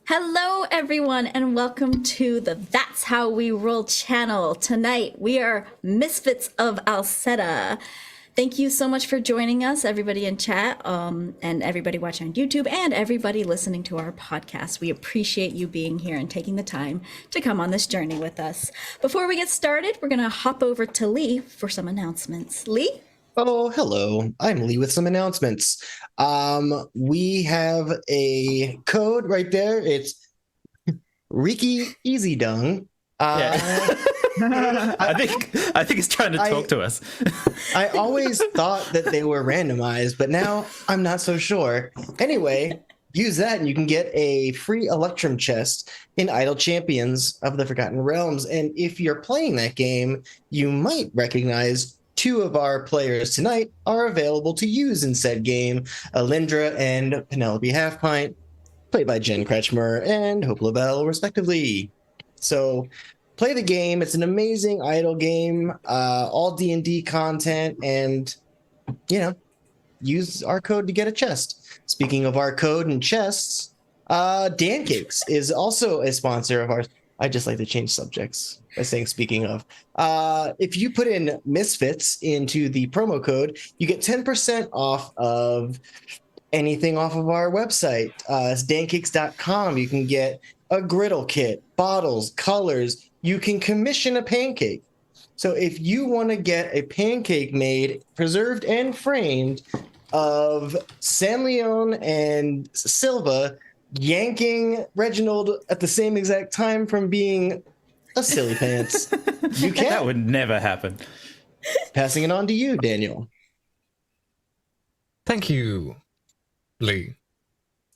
Hello, everyone, and welcome to the That's How We Roll channel. Tonight, we are Misfits of Alseta. Thank you so much for joining us, everybody in chat, and everybody watching on YouTube, and everybody listening to our podcast. We appreciate you being here and taking the time to come on this journey with us. Before we get started, we're going to hop over to Lee for some announcements. Lee? Oh, hello. I'm Lee with some announcements. We have a code right there. It's Riki Easy Dung. I think it's trying to talk to us. I always thought that they were randomized, but now I'm not so sure. Anyway, use that and you can get a free Electrum chest in Idle Champions of the Forgotten Realms. And if you're playing that game, you might recognize two of our players tonight are available to use in said game, Alindra and Penelope Halfpint, played by Jen Kretchmer and Hope LaVelle, respectively. So play the game. It's an amazing idle game, all D&D content, and, use our code to get a chest. Speaking of our code and chests, Dan Cakes is also a sponsor of ours. I just like to change subjects by saying speaking of. If you put in Misfits into the promo code, you get 10% off of anything off of our website. It's dancakes.com. You can get a griddle kit, bottles, colors. You can commission a pancake. So if you want to get a pancake made, preserved and framed of San Leon and Silva yanking Reginald at the same exact time from being a silly pants, you can. That would never happen. Passing it on to you, Daniel. Thank you, Lee.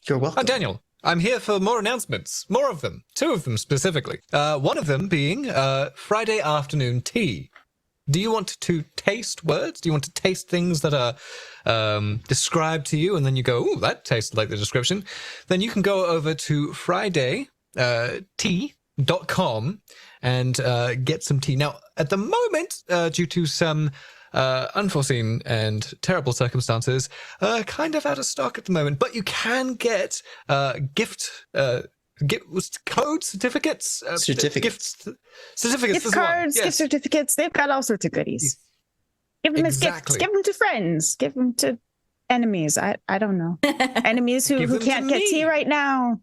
You're welcome. Daniel, I'm here for more announcements. More of them. Two of them specifically. One of them being Friday afternoon tea. Do you want to taste words? Do you want to taste things that are described to you and then you go, ooh, that tastes like the description? Then you can go over to fridaytea.com and get some tea. Now, at the moment, due to some unforeseen and terrible circumstances, kind of out of stock at the moment, but you can get gift codes, certificates, certificates, gift cards, gift certificates. They've got all sorts of goodies. Give them as gifts. Give them to friends. Give them to enemies. I don't know. Enemies who can't get tea right now.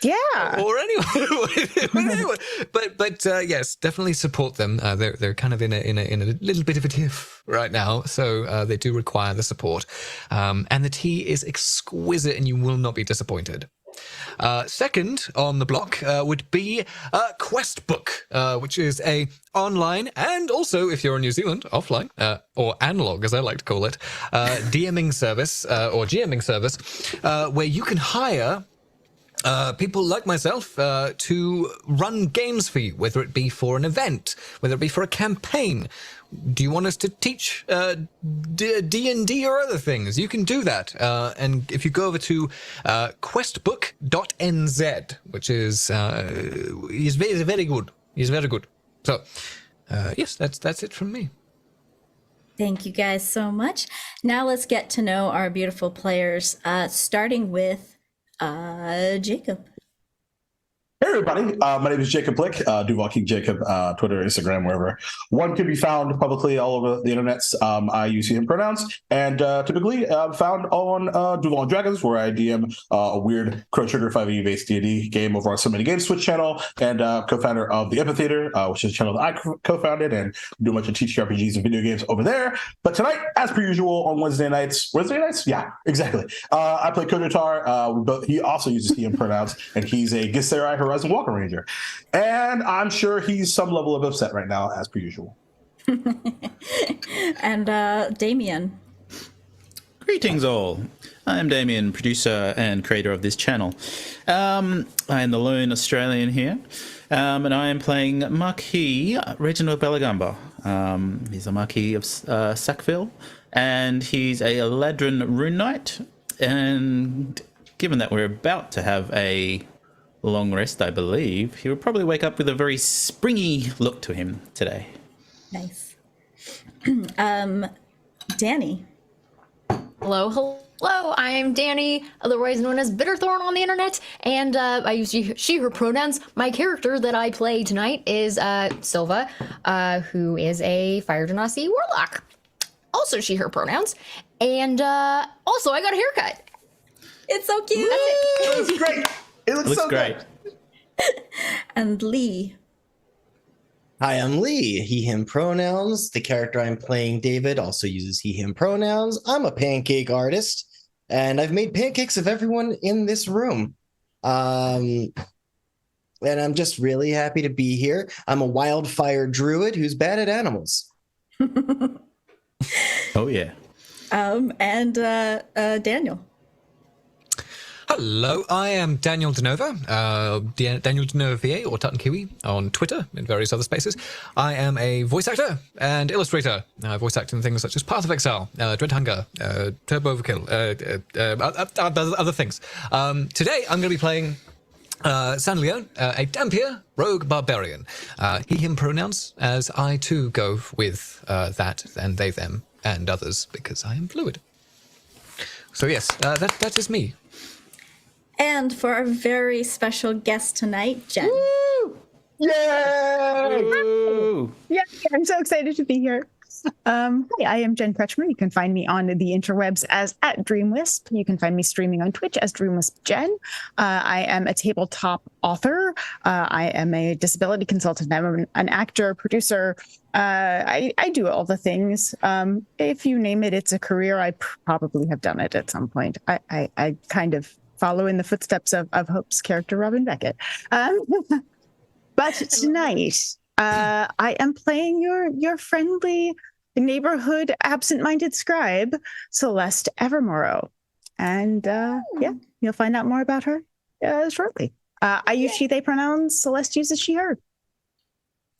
Yeah. Or anyone. But yes, definitely support them. They're kind of in a little bit of a tiff right now, so they do require the support. And the tea is exquisite, and you will not be disappointed. Second on the block would be Questbook, which is a online and also, if you're in New Zealand, offline, or analog as I like to call it, DMing service or GMing service, where you can hire people like myself to run games for you, whether it be for an event, whether it be for a campaign. Do you want us to teach D&D or other things? You can do that. And if you go over to questbook.nz, which is very good. He's very good. So, yes, that's it from me. Thank you guys so much. Now let's get to know our beautiful players, starting with Jacob. Hey everybody, my name is Jacob Plicque, Duval King Jacob, Twitter, Instagram, wherever. One can be found publicly all over the internet. I use him pronouns, and typically found on Duval Dragons, where I DM a weird Crow Trigger 5e based D&D game over on So Many Games Twitch channel, and co-founder of the Amphitheater, which is a channel that I co-founded, and do a bunch of TTRPGs and video games over there. But tonight, as per usual, on Wednesday nights? Yeah, exactly. I play Kotatar. He also uses DM pronouns, and he's a Githzerai Horizon Walker Ranger, and I'm sure he's some level of upset right now, as per usual. And Damien. Greetings all. I'm Damien, producer and creator of this channel. I am the lone Australian here, and I am playing Marquis Reginald Bellagamba. He's a Marquis of Sackville, and he's a Eladrin Rune Knight. And given that we're about to have a long rest, I believe, he will probably wake up with a very springy look to him today. Nice. Dani. Hello. Hello, I'm Dani, otherwise known as Bitterthorn on the internet, and I use she, her pronouns. My character that I play tonight is Silva, who is a Fire Genasi Warlock. Also she, her pronouns. And also I got a haircut. It's so cute. It looks great. It looks so great. Good. And Lee. Hi, I'm Lee. He, him pronouns. The character I'm playing, David, also uses he, him pronouns. I'm a pancake artist, and I've made pancakes of everyone in this room. And I'm just really happy to be here. I'm a wildfire druid who's bad at animals. Oh, yeah. And Daniel. Hello, I am Daniel Denova, Daniel Denova VA or Tutton Kiwi on Twitter and various other spaces. I am a voice actor and illustrator. I voice act in things such as Path of Exile, Dread Hunger, Turbo Overkill, other things. Today I'm going to be playing San Leon, a Dhampir rogue barbarian. He, him pronouns, as I too go with that and they, them, and others because I am fluid. So yes, that is me. And for our very special guest tonight, Jen. Woo! Yay! Ooh. Yeah, I'm so excited to be here. Hi, I am Jen Kretchmer. You can find me on the interwebs as @DreamWisp. You can find me streaming on Twitch as DreamWispJen. I am a tabletop author. I am a disability consultant. I'm an actor, producer. I do all the things. If you name it, it's a career. I probably have done it at some point. I kind of follow in the footsteps of Hope's character, Robin Beckett. But tonight, I am playing your friendly neighborhood absent-minded scribe, Celeste Evermorrow. And yeah, you'll find out more about her shortly. I use she, they pronouns. Celeste uses she, her.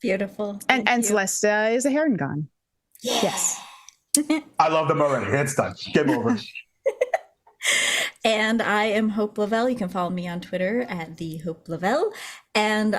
Beautiful. And Celeste is a Heron. Yeah. Yes. I love them already. It's done. Game over. And I am Hope LaVelle. You can follow me on Twitter at the Hope LaVelle. And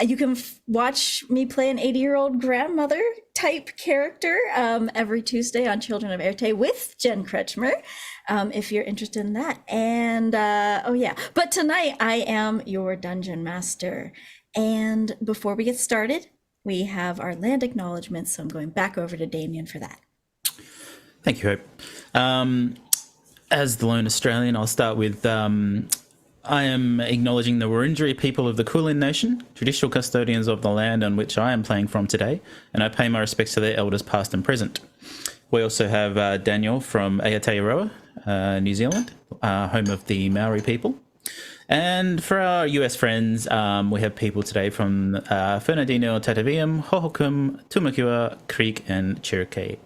you can watch me play an 80-year-old grandmother type character every Tuesday on Children of Erte with Jen Kretchmer, if you're interested in that. And oh yeah, but tonight I am your dungeon master. And before we get started, we have our land acknowledgements. So I'm going back over to Damien for that. Thank you, Hope. As the lone Australian, I'll start with I am acknowledging the Wurundjeri people of the Kulin Nation, traditional custodians of the land on which I am playing from today, and I pay my respects to their elders past and present. We also have Daniel from Aotearoa, New Zealand, home of the Maori people. And for our US friends, we have people today from Fernandino, Tataviam, Hohokam, Tumakua, Creek, and Cherokee.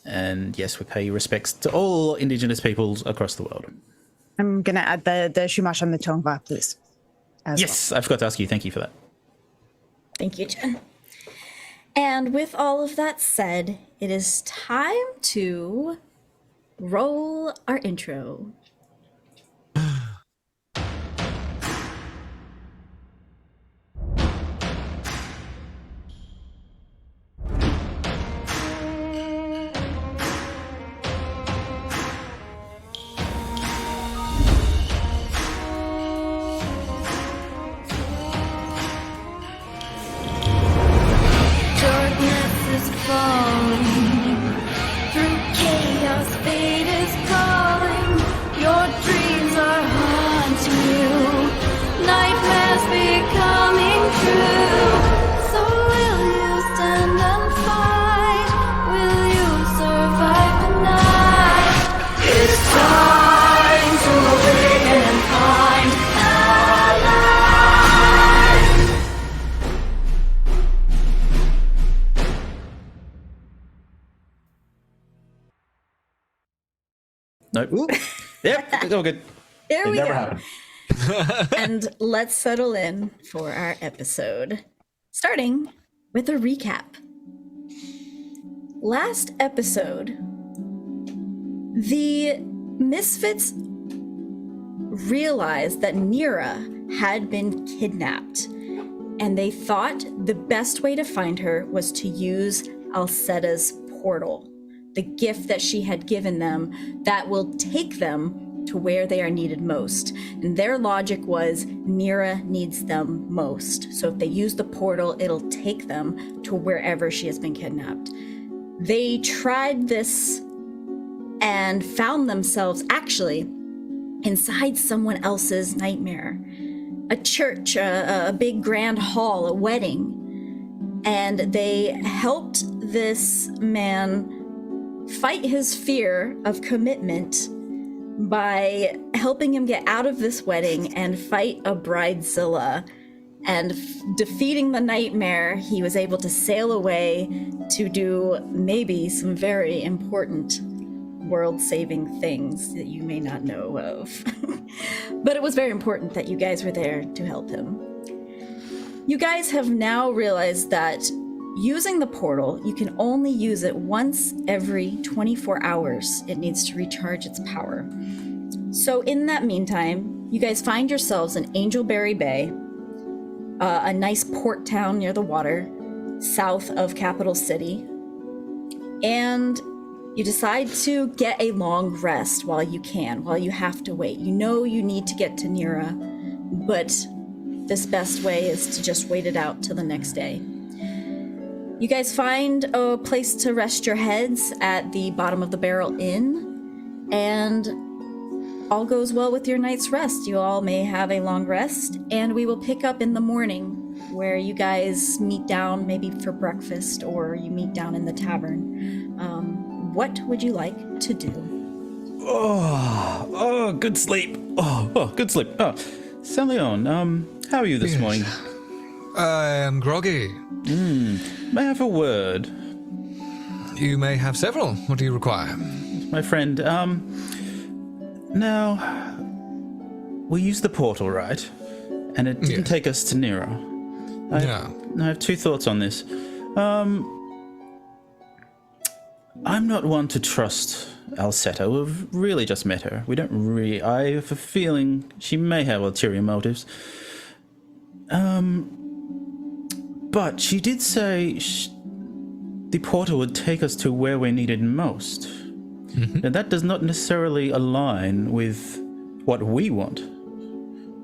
And yes, we pay respects to all Indigenous peoples across the world. I'm going to add the Shumash and the Tongva, please. Yes, I forgot to ask you. Thank you for that. Thank you, Jen. And with all of that said, it is time to roll our intro. Nope. Ooh. Yep, it's all good. There we never go. happened. And let's settle in for our episode, starting with a recap. Last episode, the Misfits realized that Nira had been kidnapped, and they thought the best way to find her was to use Alseta's portal. the gift that she had given them that will take them to where they are needed most. And their logic was Nira needs them most. So if they use the portal, it'll take them to wherever she has been kidnapped. They tried this and found themselves actually inside someone else's nightmare. A church, a big grand hall, a wedding. And they helped this man fight his fear of commitment by helping him get out of this wedding and fight a bridezilla. And defeating the nightmare, he was able to sail away to do maybe some very important world-saving things that you may not know of. But it was very important that you guys were there to help him. You guys have now realized that using the portal, you can only use it once every 24 hours. It needs to recharge its power. So in that meantime, you guys find yourselves in Angelberry Bay, a nice port town near the water, south of Capital City. And you decide to get a long rest while you can, while you have to wait. You know you need to get to Nira, but this best way is to just wait it out till the next day. You guys find a place to rest your heads at the Bottom of the Barrel Inn, and all goes well with your night's rest. You all may have a long rest, and we will pick up in the morning where you guys meet down maybe for breakfast, or you meet down in the tavern. What would you like to do? Oh, good sleep. Oh, good sleep. Oh, Salion, how are you this morning? I am groggy. May I have a word? You may have several. What do you require? My friend, now, we used the portal, right? And it didn't take us to Nira. I have two thoughts on this. I'm not one to trust Alseta. We've really just met her. We don't really... I have a feeling she may have ulterior motives. But she did say the portal would take us to where we're needed most. Mm-hmm. Now, that does not necessarily align with what we want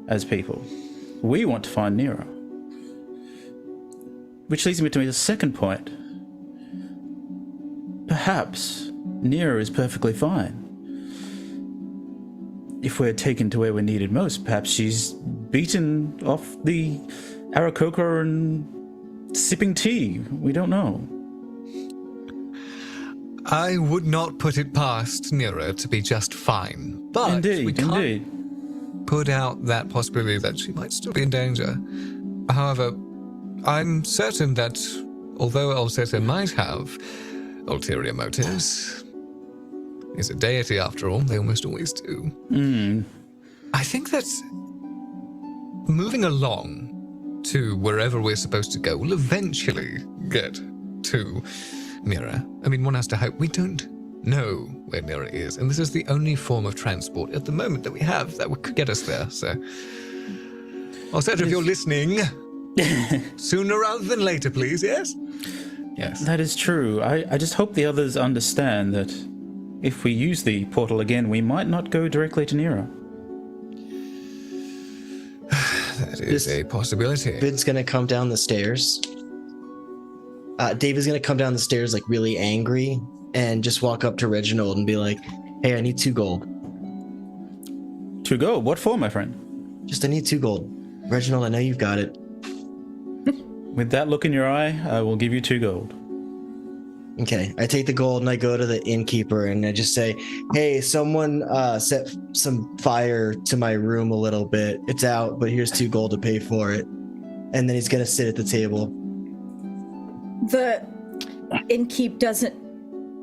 as people. We want to find Nira. Which leads me to the second point. Perhaps Nira is perfectly fine. If we're taken to where we're needed most, perhaps she's beaten off the Aarakocra and sipping tea. We don't know. I would not put it past Nira to be just fine. But we can't put out that possibility that she might still be in danger. However, I'm certain that although Alseta might have ulterior motives, is a deity after all, they almost always do. I think that moving along to wherever we're supposed to go will eventually get to Nira. I mean, one has to hope. We don't know where Nira is, and this is the only form of transport at the moment that we have that could get us there. So, Alseta, if you're listening, sooner rather than later, please, yes? Yes. That is true. I just hope the others understand that if we use the portal again, we might not go directly to Nira. That is a possibility. David's gonna come down the stairs. David's gonna come down the stairs like really angry and just walk up to Reginald and be like, "Hey, I need 2 gold." 2 gold? What for, my friend? I need 2 gold. Reginald, I know you've got it. With that look in your eye, I will give you 2 gold. Okay, I take the gold and I go to the innkeeper and I just say, "Hey, someone set some fire to my room a little bit. It's out, but here's 2 gold to pay for it." And then he's gonna sit at the table. The innkeep doesn't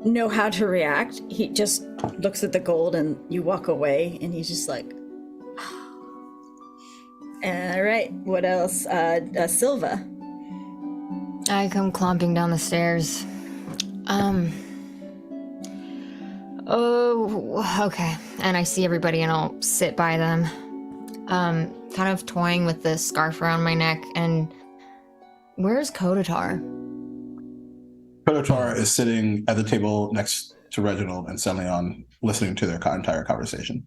know how to react. He just looks at the gold and you walk away and he's just like, all right, what else? Silva. I come clomping down the stairs. Oh, okay. And I see everybody and I'll sit by them. Kind of toying with the scarf around my neck. And where's Kotatar? Kotatar is sitting at the table next to Reginald and Celion listening to their entire conversation.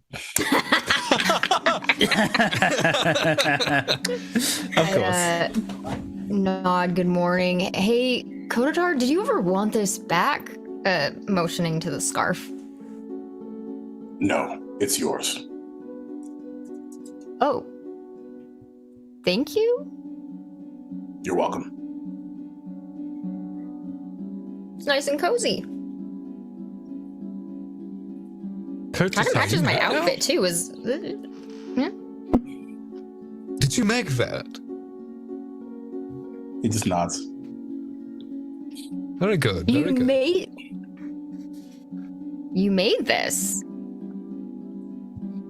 Of course. Nod, good morning. Hey, Kotatar, did you ever want this back? Motioning to the scarf. No, it's yours. Oh. Thank you? You're welcome. It's nice and cozy. Kotatar, Kind of matches my you know? outfit, too. Yeah. Did you make that? He just nods. Very good. Very good. You made this.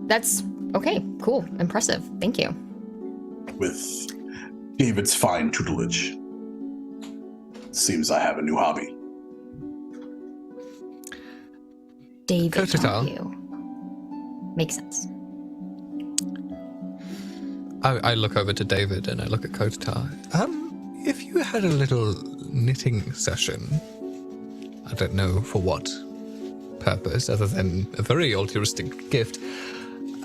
That's okay. Cool. Impressive. Thank you. With David's fine tutelage. Seems I have a new hobby. David, Kotatar. you. Makes sense. I look over to David and I look at Kotatar. If you had a little knitting session, I don't know for what purpose other than a very altruistic gift,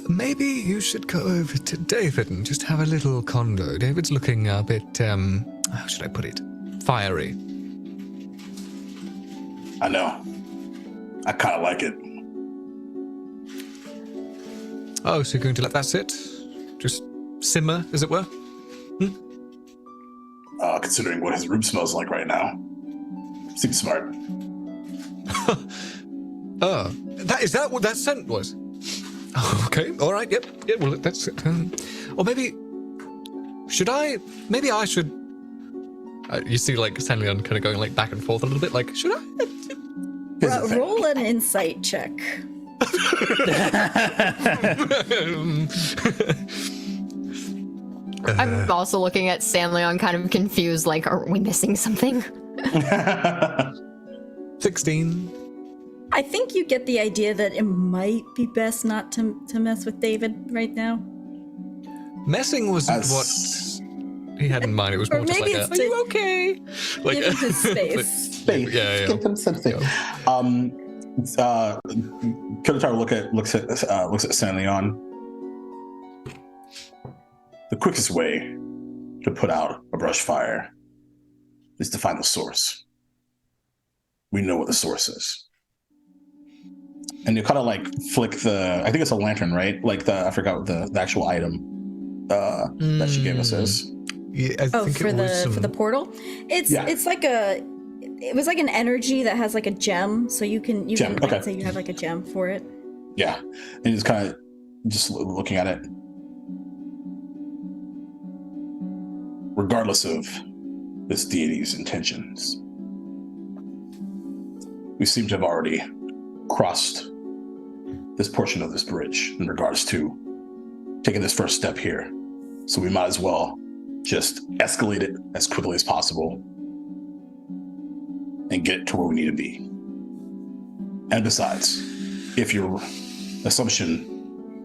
maybe you should go over to David and just have a little convo. David's looking a bit, how should I put it? Fiery. I know. I kind of like it. Oh, so you're going to let that sit? Just simmer, as it were? Considering what his room smells like right now. Seems smart. Is that what that scent was? Oh, okay, all right, yep, well, that's it. Or maybe I should, you see, like, Sanlion kind of going, like, back and forth a little bit, like, should I? Roll an insight check. I'm also looking at Sanlion kind of confused, like, are we missing something? 16. I think you get the idea that it might be best not to mess with David right now. Messing wasn't what he had in mind. It was more just like, are you okay? Like, Give him his space. Space. Yeah. Give him something. Kotatar looks at Sanlion. The quickest way to put out a brush fire is to find the source. We know what the source is. And you kind of like flick I think it's a lantern, right? Like I forgot what the actual item that she gave us is. Yeah, I think for the portal? It's like it was like an energy that has like a gem, so you can Okay. say you have like a gem for it. Yeah. And he's kind of just looking at it. Regardless of this deity's intentions, we seem to have already crossed this portion of this bridge in regards to taking this first step here. So we might as well just escalate it as quickly as possible and get it to where we need to be. And besides, if your assumption,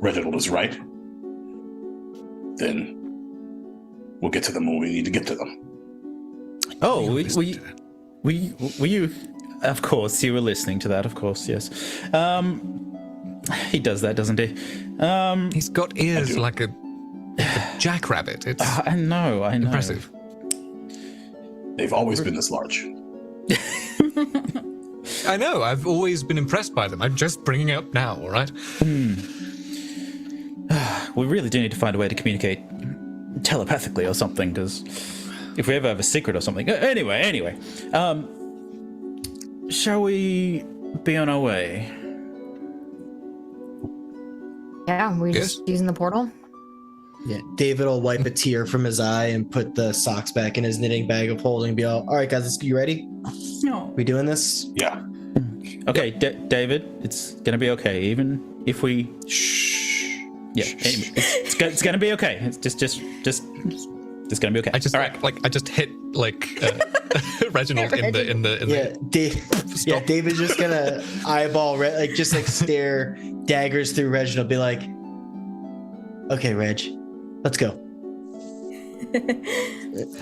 Reginald, is right, then we'll get to them when we need to get to them. Oh, were you? Of course, you were listening to that. Of course, yes. He does that, doesn't he? He's got ears like a jackrabbit. It's I know. impressive. They've always been this large. I know. I've always been impressed by them. I'm just bringing it up now. All right. We really do need to find a way to communicate telepathically or something, because if we ever have a secret or something. Anyway. Shall we be on our way? Yeah, we're just using the portal. Yeah, David will wipe a tear from his eye and put the socks back in his knitting bag of holding. Be all right, guys. You ready? No. We doing this? Yeah. Okay, David, it's gonna be okay, even if we. Shh. Yeah, anyway, it's gonna be okay. It's just gonna be okay. I just all right. I just hit Reginald in the David's just gonna eyeball stare daggers through Reginald. Be like, okay, Reg, let's go.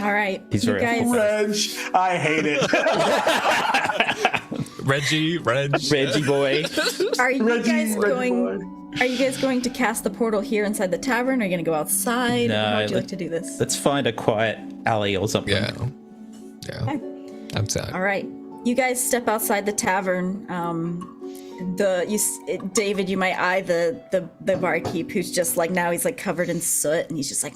All right, He's you very guys. Reg, I hate it. Reggie boy. Are you guys going to cast the portal here inside the tavern? Or are you going to go outside? No, How would you like to do this? Let's find a quiet alley or something. Yeah. Okay. Outside. All right. You guys step outside the tavern. David, you might eye the barkeep who's just like, now he's like covered in soot and he's just like,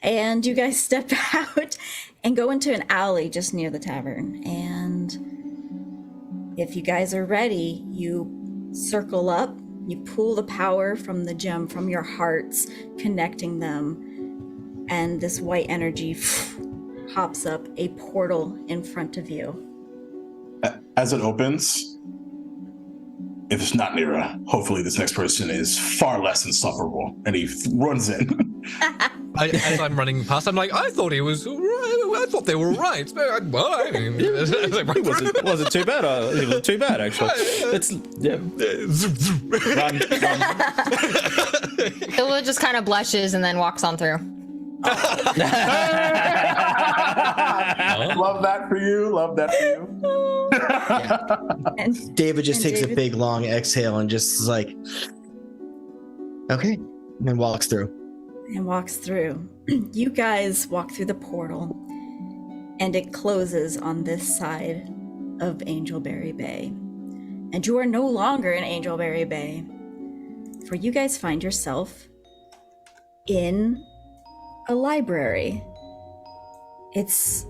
and you guys step out and go into an alley just near the tavern. And if you guys are ready, you circle up, you pull the power from the gem from your hearts, connecting them, and this white energy hops up a portal in front of you. As it opens, if it's not Nira, hopefully this next person is far less insufferable. And he runs in. As I'm running past, I'm like, I thought they were right. It wasn't too bad. It wasn't too bad, actually. Run. Silva just kind of blushes and then walks on through. Love that for you. And David just takes a big long exhale and just is like, okay, and then walks through. You guys walk through the portal, and it closes on this side of Angelberry Bay. And you are no longer in Angelberry Bay, for you guys find yourself in a library. It's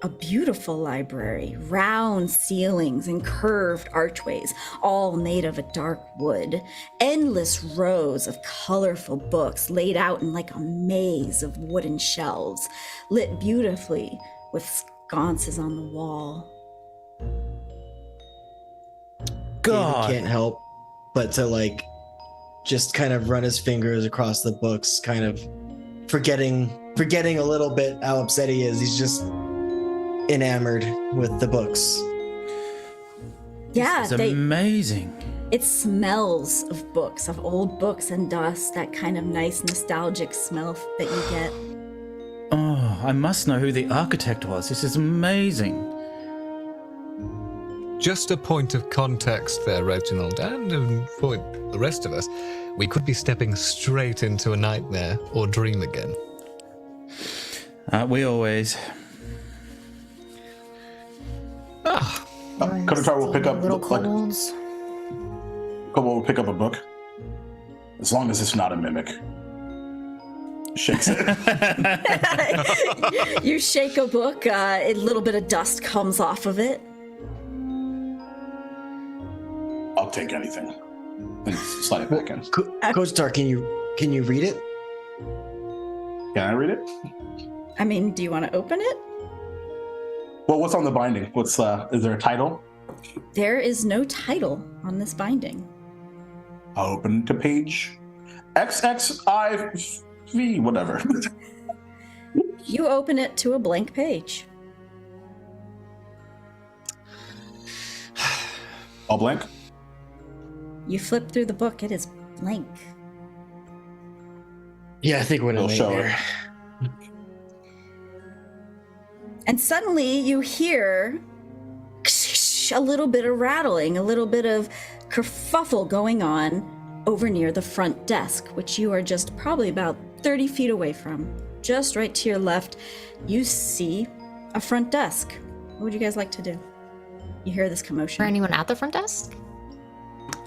a beautiful library, round ceilings and curved archways, all made of a dark wood. Endless rows of colorful books laid out in like a maze of wooden shelves, lit beautifully with sconces on the wall. God, David can't help but to like just kind of run his fingers across the books, kind of forgetting a little bit how upset he is. He's just enamored with the books. Yeah, it's amazing. It smells of books, of old books and dust, that kind of nice nostalgic smell that you get. Oh, I must know who the architect was. This is amazing. Just a point of context there, Reginald, and for the rest of us, we could be stepping straight into a nightmare or dream again. We always. Kotatar will pick up little colds. Kobo will pick up a book, as long as it's not a mimic. Shakes it. You shake a book, a little bit of dust comes off of it. I'll take anything. And slide it back in. Kotatar, can you read it? Can I read it? I mean, do you want to open it? Well, what's on the binding? Is there a title? There is no title on this binding. I'll open to page XXIV, whatever. You open it to a blank page. All blank? You flip through the book, it is blank. Yeah, I think we're gonna show it. And suddenly you hear a little bit of rattling, a little bit of kerfuffle going on over near the front desk, which you are just probably about 30 feet away from. Just right to your left, you see a front desk. What would you guys like to do? You hear this commotion. For anyone at the front desk?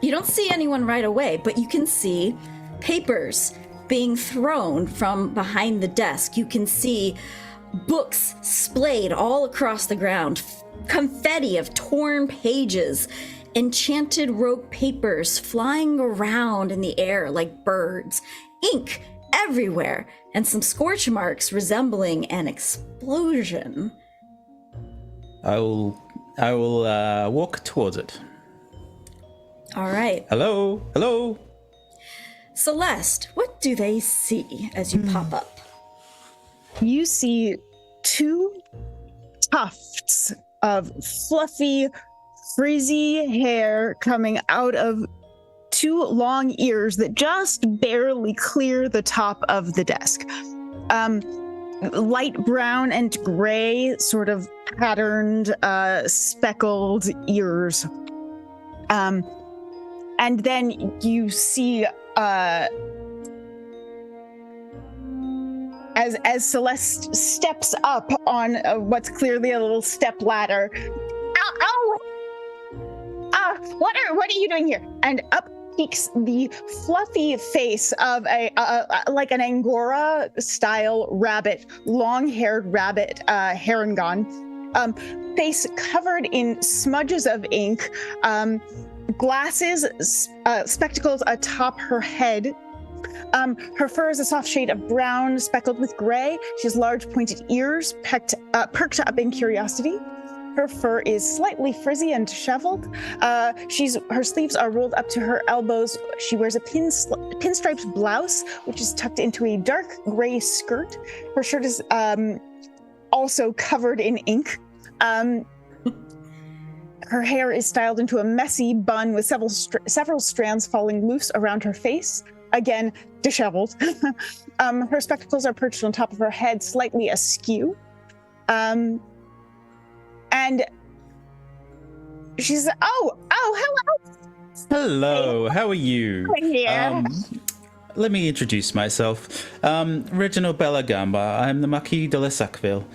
You don't see anyone right away, but you can see papers being thrown from behind the desk. You can see books splayed all across the ground, confetti of torn pages, enchanted rope papers flying around in the air like birds, ink everywhere, and some scorch marks resembling an explosion. I will walk towards it. All right. Hello. Celeste, what do they see as you pop up? You see two tufts of fluffy, frizzy hair coming out of two long ears that just barely clear the top of the desk. light brown and gray, sort of patterned, speckled ears. And then you see, as Celeste steps up on what's clearly a little step ladder. Ow! What are you doing here? And up peeks the fluffy face of a like an Angora style rabbit, long-haired rabbit, Harangon, face covered in smudges of ink, glasses, spectacles atop her head. Her fur is a soft shade of brown speckled with gray. She has large pointed ears perked up in curiosity. Her fur is slightly frizzy and disheveled. Her sleeves are rolled up to her elbows. She wears a pinstriped blouse, which is tucked into a dark gray skirt. Her shirt is also covered in ink. Her hair is styled into a messy bun with several strands falling loose around her face. Again, disheveled. Her spectacles are perched on top of her head, slightly askew. And she says, oh, hello. Hello, how are you? Here. Let me introduce myself. Reginald Bellagamba. I'm the Marquis de la Sackville.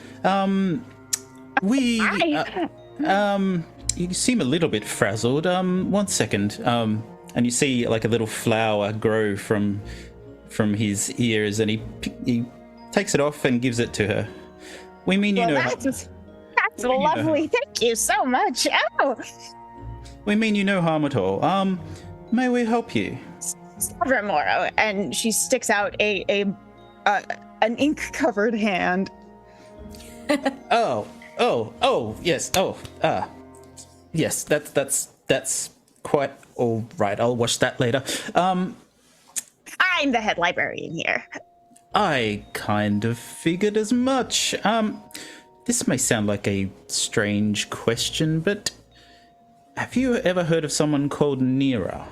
You seem a little bit frazzled. 1 second. And you see like a little flower grow from his ears, and he takes it off and gives it to her. We mean you know. That's lovely. Thank you so much. Oh. We mean you no harm at all. May we help you? Evermorrow, and she sticks out an ink-covered hand. Oh, yes. Yes. That's quite all right. I'll watch that later. I'm the head librarian here. I kind of figured as much. This may sound like a strange question, but have you ever heard of someone called Nira?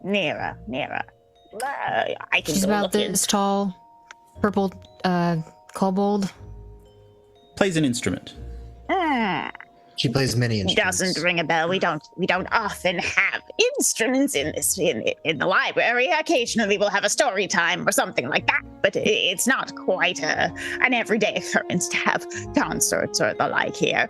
Nira. I can. She's about this tall, purple, kobold. Plays an instrument. She plays many instruments. Doesn't ring a bell. We don't often have instruments in the library. Occasionally we'll have a story time or something like that, but it's not quite an everyday occurrence to have concerts or the like here.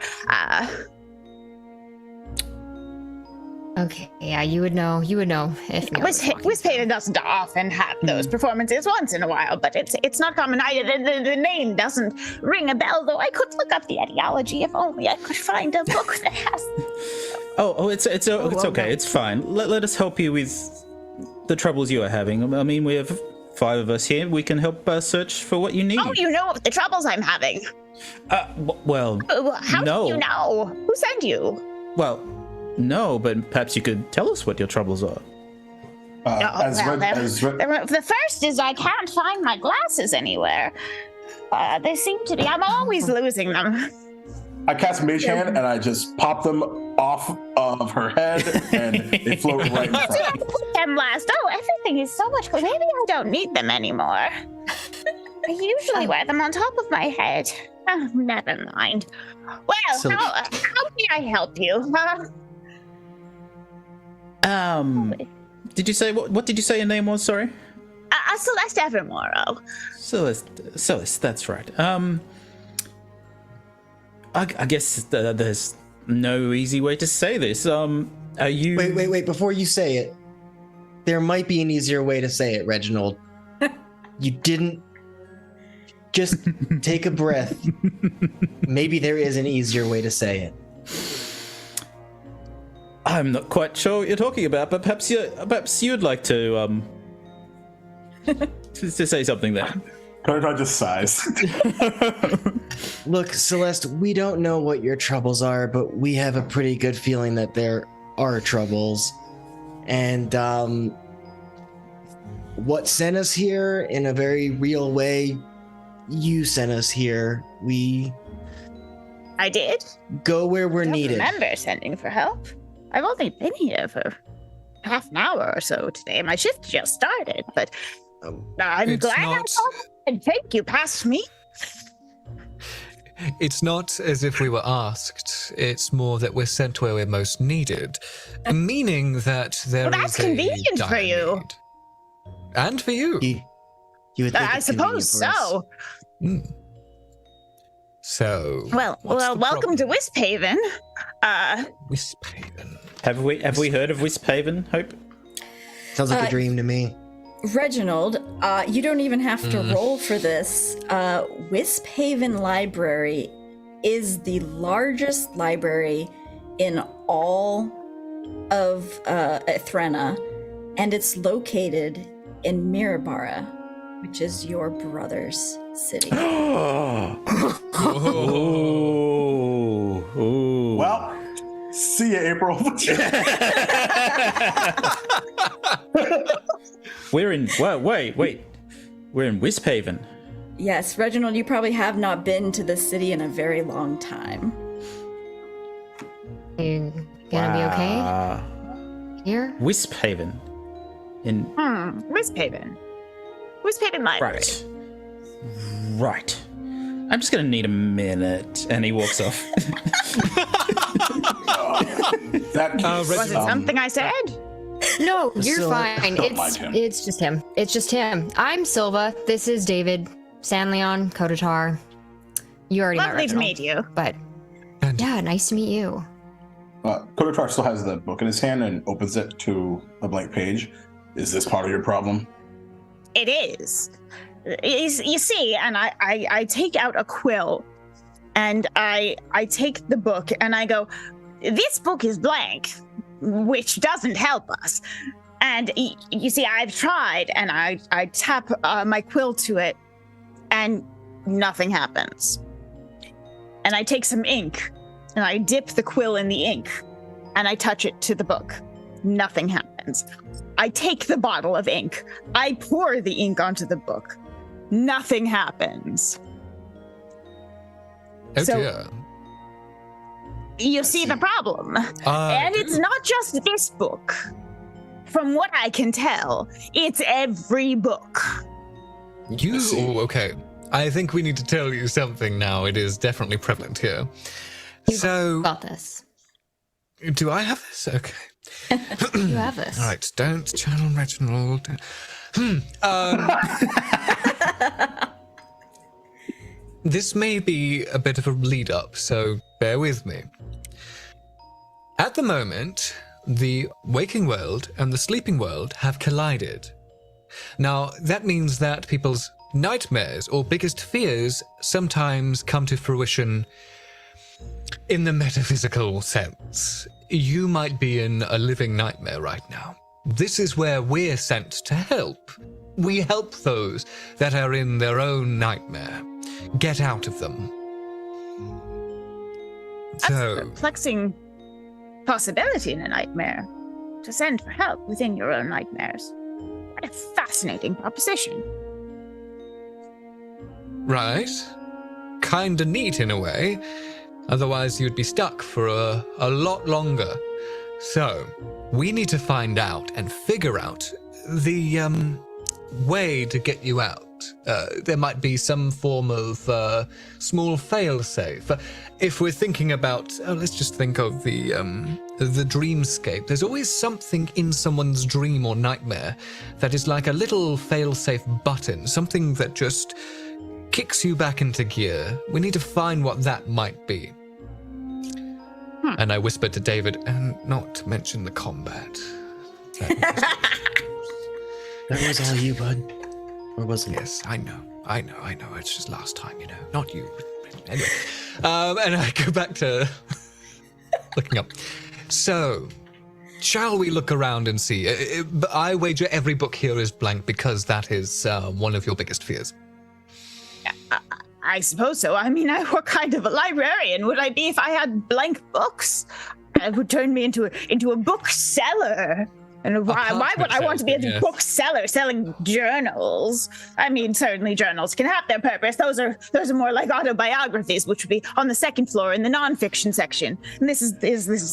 Okay, yeah, you would know if Wispaven doesn't often have those performances once in a while, but it's not common either. The name doesn't ring a bell, though. I could look up the etiology if only I could find a book that has. It's okay. It's fine. Let us help you with the troubles you are having. I mean, we have 5 of us here. We can help search for what you need. Oh, you know of the troubles I'm having? Well, how no. do you know? Who sent you? Well, no, but perhaps you could tell us what your troubles are. The first is I can't find my glasses anywhere. They seem to be. I'm always losing them. I cast Mage Hand and I just pop them off of her head and they float right in front. Did I put them last? Oh, everything is so much. Maybe I don't need them anymore. I usually wear them on top of my head. Oh, never mind. Well, So- how may I help you? Did you say what did you say your name was? Sorry. Celeste Evermorrow. Celeste, that's right. I guess there's no easy way to say this. Are you? Wait! Before you say it, there might be an easier way to say it, Reginald. You didn't. Just take a breath. Maybe there is an easier way to say it. I'm not quite sure what you're talking about, but perhaps you'd like to to say something there. Kotatar just sighs. Look, Celeste, we don't know what your troubles are, but we have a pretty good feeling that there are troubles. And what sent us here in a very real way, you sent us here. I did? Go where we're I don't needed. remember sending for help. I've only been here for half an hour or so today. My shift just started, but I'm glad I take you past me. It's not as if we were asked. It's more that we're sent where we're most needed, meaning that there is that's convenient for you. Need. And for you. You would think I suppose so. So. Well, welcome to Wisphaven. Wisphaven. Have we heard of Wisphaven, Hope? Sounds like a dream to me. Reginald, you don't even have to roll for this. Wisphaven Library is the largest library in all of Ethrena, and it's located in Mirabara, which is your brother's city. Well, see ya, April. We're in. Wait. We're in Wisphaven. Yes, Reginald, you probably have not been to this city in a very long time. You gonna be okay here? Wisphaven. Wisphaven. Wisphaven Library. Right. I'm just gonna need a minute, and he walks off. Was it something I said? No, you're fine. It's just him. It's just him. I'm Silva. This is David, Sanleon, Kotatar. You already met Lovely to Reginald, meet you. But yeah, nice to meet you. Kotatar still has the book in his hand and opens it to a blank page. Is this part of your problem? It is. You see, and I take out a quill, and I take the book, and I go, this book is blank, which doesn't help us. And you see, I've tried, and I tap my quill to it, and nothing happens. And I take some ink, and I dip the quill in the ink, and I touch it to the book. Nothing happens. I take the bottle of ink. I pour the ink onto the book. Nothing happens. Oh dear. You see the problem. And it's not just this book. From what I can tell, it's every book. Okay. I think we need to tell you something now. It is definitely prevalent here. You got this. Do I have this? Okay. You have this. All right, don't channel Reginald. This may be a bit of a lead up, so bear with me. At the moment, the waking world and the sleeping world have collided. Now, that means that people's nightmares or biggest fears sometimes come to fruition in the metaphysical sense. You might be in a living nightmare right now. This is where we're sent to help. We help those that are in their own nightmare. Get out of them. That's a perplexing possibility in a nightmare. To send for help within your own nightmares. What a fascinating proposition. Right. Kinda neat in a way. Otherwise you'd be stuck for a lot longer. So, we need to find out and figure out the way to get you out. There might be some form of small fail-safe. If we're thinking about, let's just think of the dreamscape. There's always something in someone's dream or nightmare that is like a little fail-safe button, something that just kicks you back into gear. We need to find what that might be. And I whispered to David, and not to mention the combat. That was all you, bud. Or wasn't it? Yes, I know. It's just last time, not you. Anyway, and I go back to looking up. So, shall we look around and see? I wager every book here is blank because that is one of your biggest fears. I suppose so. I mean, what kind of a librarian would I be if I had blank books? It would turn me into a bookseller. And why would I want to be a bookseller selling journals? I mean, certainly journals can have their purpose. Those are more like autobiographies, which would be on the second floor in the nonfiction section. And this is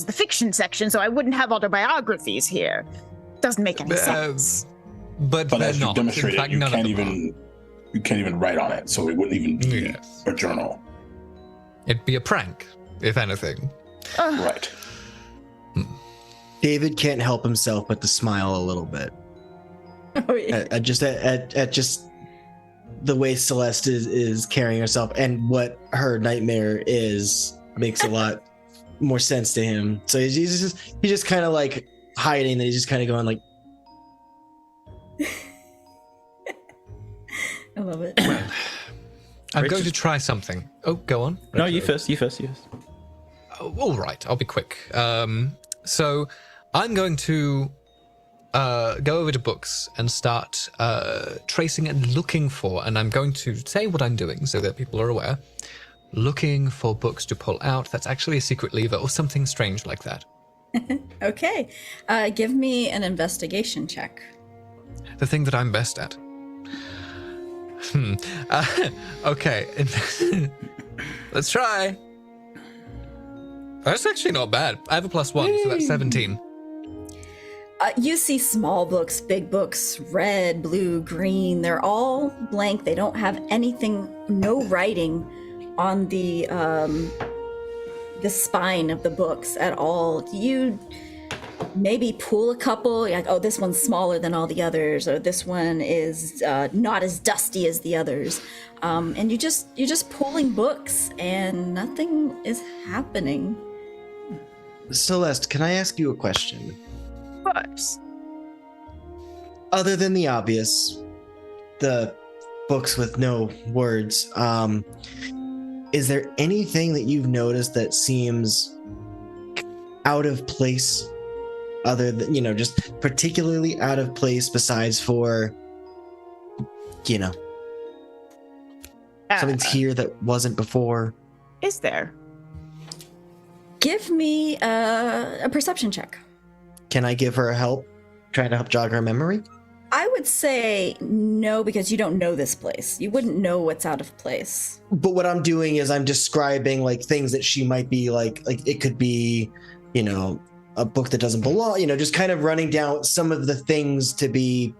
the fiction section, so I wouldn't have autobiographies here. Doesn't make any sense. But they're as you not. demonstrated, In fact, you none of can't them even write on it, so it wouldn't even be a journal. It'd be a prank, if anything. Right. David can't help himself but to smile a little bit. Oh, yeah. At just the way Celeste is carrying herself and what her nightmare is makes a lot more sense to him. So he's just kind of like hiding, and he's just kind of going like, I love it. I'm going to try something. Oh, go on. No, you first. Oh, all right, I'll be quick. So I'm going to go over to books and start tracing and looking for, and I'm going to say what I'm doing so that people are aware, looking for books to pull out that's actually a secret lever or something strange like that. Okay. Give me an investigation check. The thing that I'm best at. Okay. Let's try. That's actually not bad. I have a +1, so that's 17. You see small books, big books, red, blue, green. They're all blank. They don't have anything, no writing on the spine of the books at all. You maybe pull a couple, like, oh, this one's smaller than all the others, or this one is not as dusty as the others. And you're just pulling books, and nothing is happening. Celeste, can I ask you a question? Of course. Other than the obvious, the books with no words, is there anything that you've noticed that seems out of place? Other than, just particularly out of place besides for, something's here that wasn't before? Is there? Give me a perception check. Can I give her a help? Trying to help jog her memory? I would say no, because you don't know this place. You wouldn't know what's out of place. But what I'm doing is I'm describing like things that she might be like it could be, a book that doesn't belong, just kind of running down some of the things to be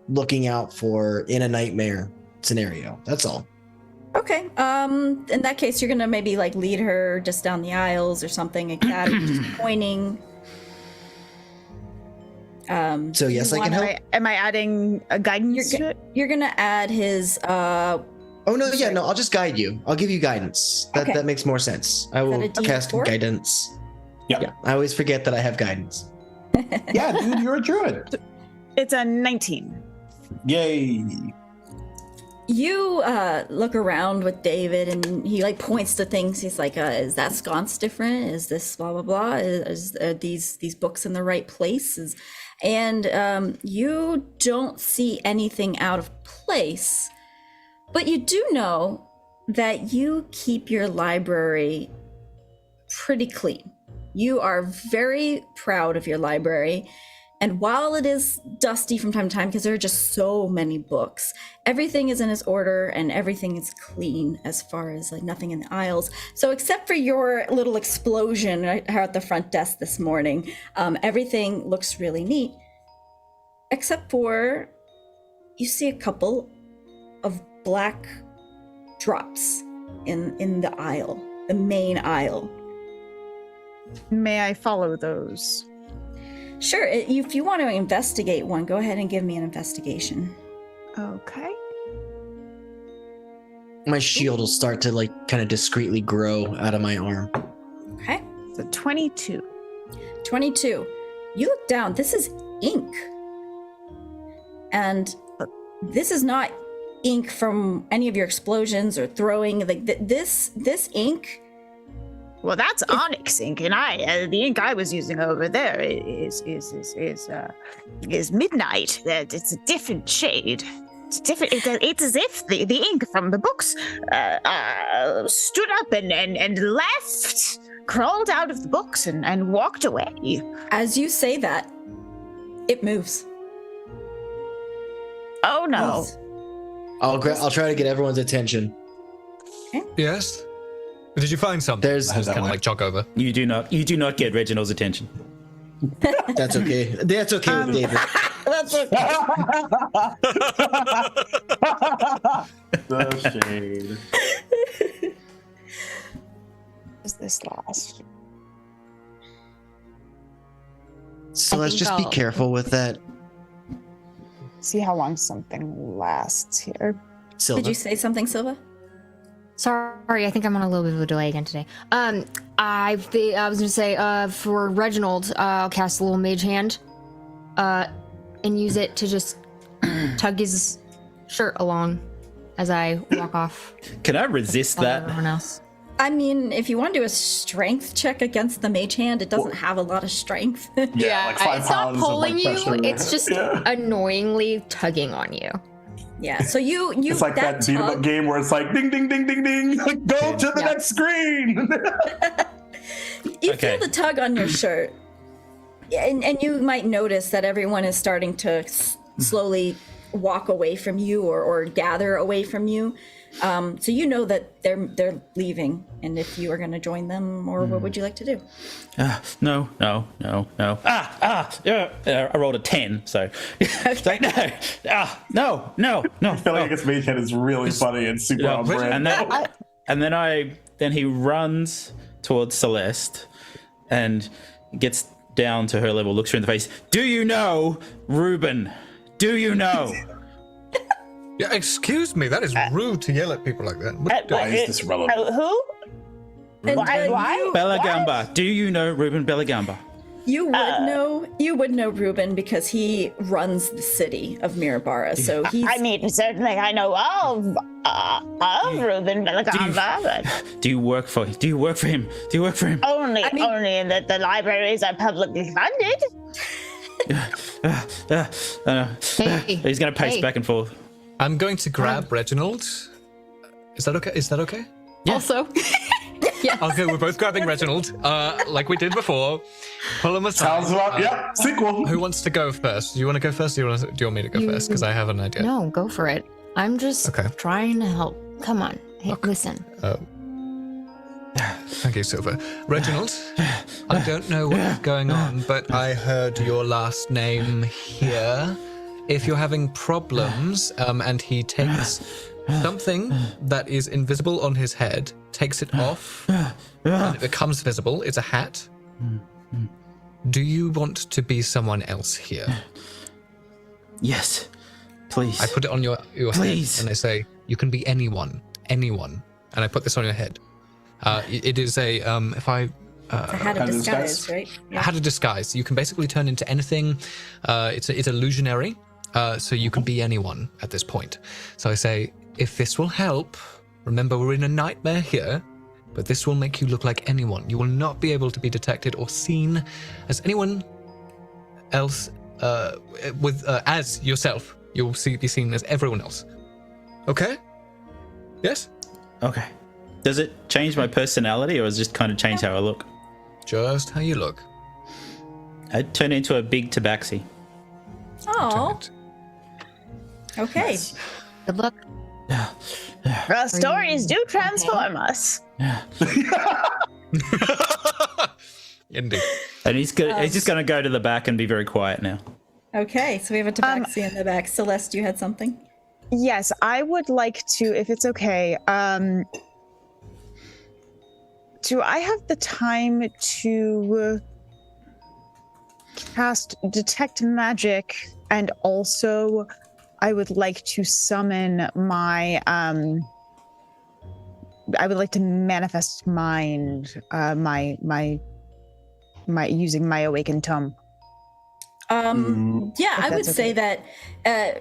looking out for in a nightmare scenario. That's all. Okay. In that case, you're gonna maybe like lead her just down the aisles or something like that, just pointing. So yes, I can help. Am I adding a guidance to it? You're gonna add his. Oh no, yeah, no. I'll just guide you. I'll give you guidance. That makes more sense. I will cast guidance. Yeah, I always forget that I have guidance. Yeah, dude, you're a druid. It's a 19. Yay. You look around with David, and he like points to things. He's like, "Is that sconce different? Is this blah blah blah? Are these books in the right places?" And you don't see anything out of place, but you do know that you keep your library pretty clean. You are very proud of your library. And while it is dusty from time to time, because there are just so many books, everything is in its order and everything is clean as far as like nothing in the aisles. So except for your little explosion right at the front desk this morning, everything looks really neat. Except for you see a couple of black drops in the aisle, the main aisle. May I follow those? Sure, if you want to investigate one, go ahead and give me an investigation. Okay. My shield will start to like kind of discreetly grow out of my arm. Okay. So 22. 22. You look down, this is ink. And this is not ink from any of your explosions or throwing. Like this ink. Well, that's onyx ink, and the ink I was using over there is midnight. It's a different shade. It's different. It's as if the ink from the books stood up and left, crawled out of the books and walked away. As you say that, it moves. Oh no! I'll try to get everyone's attention. Okay. Yes. Did you find something? There's just kind of like jog over. You do not get Reginald's attention. That's okay. That's okay with David. That's okay. The shade. Is this last? So let's just be careful with that. See how long something lasts here. Silva. Did you say something, Silva? Sorry, I think I'm on a little bit of a delay again today. I was gonna say, for Reginald, I'll cast a little mage hand, and use it to just tug his shirt along as I walk off. Can I resist that? Everyone else. I mean, if you want to do a strength check against the mage hand, it doesn't have a lot of strength. Yeah, like 5 it's not pounds of, pulling you; pressure. it's just annoyingly tugging on you. Yeah, so you It's like that beat 'em up game where it's like ding ding ding ding ding, go to the next screen. You Okay. feel the tug on your shirt, and you might notice that everyone is starting to slowly walk away from you or gather away from you. So you know that they're leaving, and if you are going to join them, or what would you like to do? No. Yeah, I rolled a 10, so it's like, no. I feel like this mage hand is really funny and super on brand. And then he runs towards Celeste and gets down to her level, looks her in the face. Do you know Ruben? Do you know? Yeah, excuse me, that is rude to yell at people like that. Why is this relevant? Who? Why? Bellagamba. Do you know Ruben Bellagamba? You would know Ruben because he runs the city of Mirabara. So he's. I mean, certainly I know of Ruben Bellagamba, but Do you work for him? Do you work for him? only that the libraries are publicly funded. He's going to pace back and forth. I'm going to grab Reginald. Is that okay? Yeah. Also, Okay, we're both grabbing Reginald, like we did before. Pull him aside. Sounds about, yeah, sequel. Who wants to go first? Do you want to go first, or do you want me to go first? Because I have an idea. no, go for it. I'm just trying to help. Come on, hey, listen. Thank you, Silva. Reginald, I don't know what's going on, but I heard your last name here. If you're having problems, and he takes something that is invisible on his head, takes it off, and it becomes visible, it's a hat. Do you want to be someone else here? Yes, please. I put it on your Please. head, and I say, you can be anyone. And I put this on your head. It is a, if I... It's a hat of disguise, right? A hat of disguise. You can basically turn into anything. It's illusionary, so you can be anyone at this point. So I say, if this will help, remember we're in a nightmare here, but this will make you look like anyone. You will not be able to be detected or seen as anyone else as yourself. You'll be seen as everyone else. Okay? Yes? Okay. Does it change my personality, or does it just kind of change how I look? Just how you look. I'd turn into a big tabaxi. Oh, okay. Good luck. Well, stories do transform us. Indeed. And he's just going to go to the back and be very quiet now. Okay, so we have a tabaxi in the back. Celeste, you had something? Yes, I would like to, if it's okay, do I have the time to cast Detect Magic, and also I would like to summon my, I would like to manifest mind, my using my Awakened Tome. Yeah, I would say that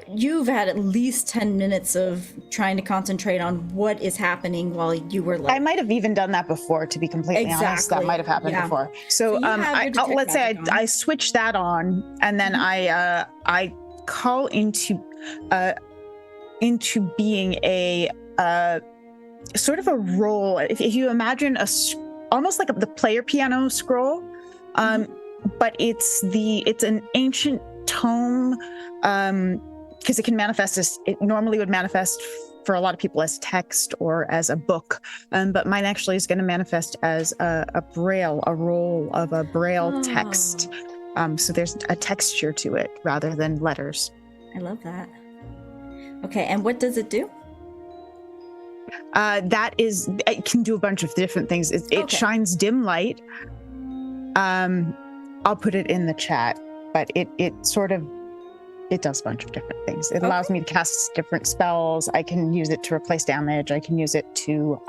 you've had at least 10 minutes of trying to concentrate on what is happening while you were like... I might have even done that before, to be completely honest. That might have happened before. So let's say I switch that on, and then I call into being a sort of a role. If you imagine almost like the player piano scroll, but it's an ancient tome, because it can manifest as, it normally would manifest for a lot of people as text or as a book, but mine actually is going to manifest as a braille, a roll of a braille text. So there's a texture to it rather than letters. I love that. Okay, and what does it do? It can do a bunch of different things. It shines dim light. I'll put it in the chat, but it does a bunch of different things. It allows me to cast different spells. I can use it to replace damage. I can use it to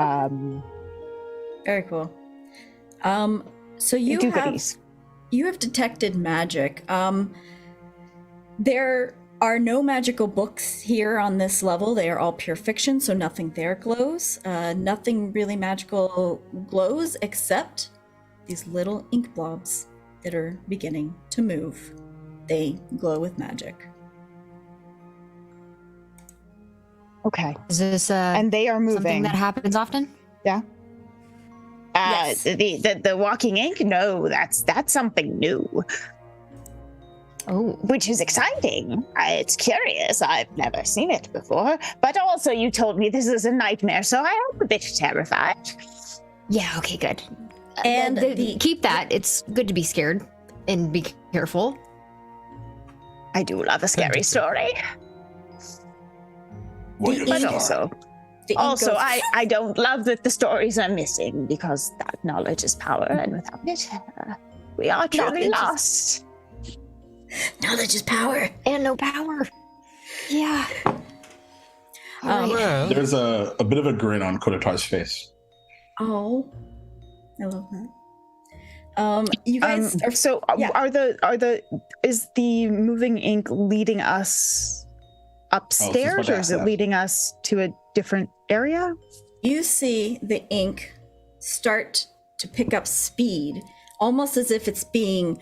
very cool. So you have detected magic. There are no magical books here on this level. They are all pure fiction, so nothing there glows. Nothing really magical glows except these little ink blobs that are beginning to move. They glow with magic. Okay. Is this and they are moving. Something that happens often? Yeah. Yes. The walking ink? No, that's something new. Oh. Which is exciting. It's curious. I've never seen it before. But also you told me this is a nightmare, so I am a bit terrified. Yeah, okay, good. And keep that. It's good to be scared and be careful. I do love a scary story. But also I don't love that the stories are missing, because that knowledge is power, and without it, we are truly lost. Knowledge is power. And no power. Yeah. There's a bit of a grin on Kotatar's face. Oh, I love that. You guys is the moving ink leading us upstairs, or is it leading us to a different area? You see the ink start to pick up speed, almost as if it's being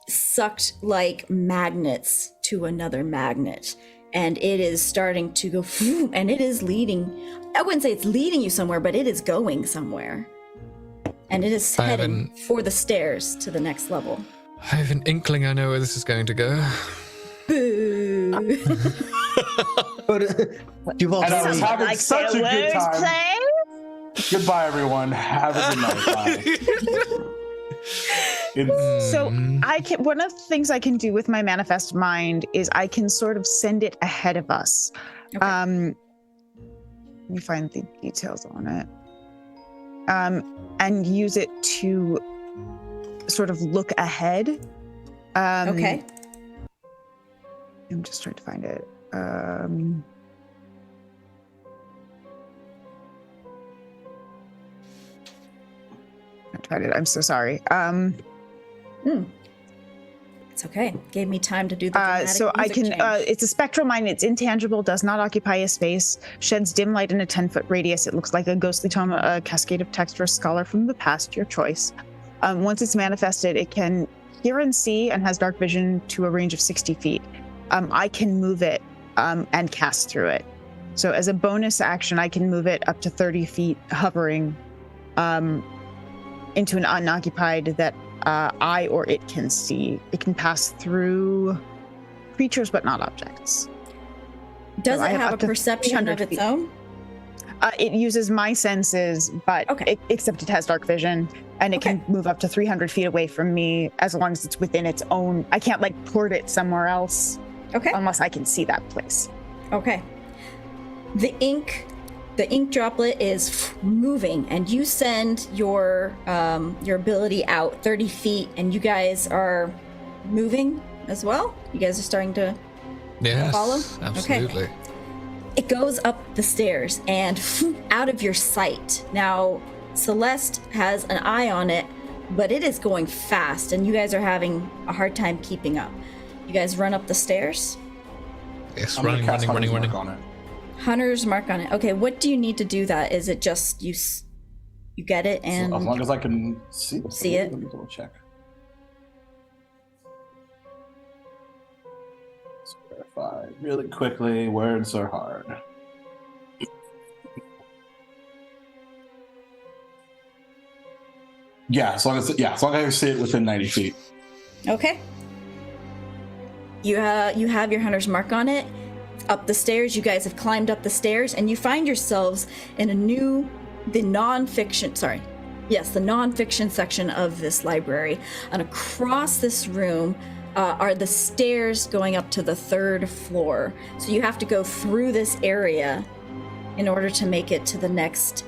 sucked like magnets to another magnet, and it is starting to go, and it is leading. I wouldn't say it's leading you somewhere, but it is going somewhere, and it is heading for the stairs to the next level. I have an inkling I know where this is going to go. Boo. Duval, and I was having such a good time. Goodbye, everyone. Have a good night. Bye. So one of the things I can do with my manifest mind is I can sort of send it ahead of us. Okay. Let me find the details on it. And use it to sort of look ahead. Okay. I'm just trying to find it. I tried it. I'm so sorry. It's okay. Gave me time to do the so I can. change. It's a spectral mind. It's intangible. Does not occupy a space. Sheds dim light in a 10-foot radius. It looks like a ghostly tome, a cascade of text for a scholar from the past. Your choice. Once it's manifested, it can hear and see, and has dark vision to a range of 60 feet. I can move it and cast through it. So as a bonus action, I can move it up to 30 feet, hovering into an unoccupied that I or it can see. It can pass through creatures, but not objects. Does it have a perception of its own? It uses my senses, but except it has dark vision, and it can move up to 300 feet away from me as long as it's within its own. I can't port it somewhere else. Okay. Unless I can see that place. Okay. The ink droplet is moving, and you send your ability out 30 feet, and you guys are moving as well. You guys are starting to follow. Absolutely. Okay. It goes up the stairs and out of your sight. Now, Celeste has an eye on it, but it is going fast, and you guys are having a hard time keeping up. You guys run up the stairs? Yes, I'm running. on it. Hunter's mark on it. Okay, what do you need to do that? Is it just you get it and... So as long as I can see it. Let me double check. Let's verify really quickly. Words are hard. As long as I can see it within 90 feet. Okay. You have your hunter's mark on it. Up the stairs, you guys have climbed up the stairs, and you find yourselves in the Yes, the nonfiction section of this library. And across this room are the stairs going up to the 3rd floor. So you have to go through this area in order to make it to the next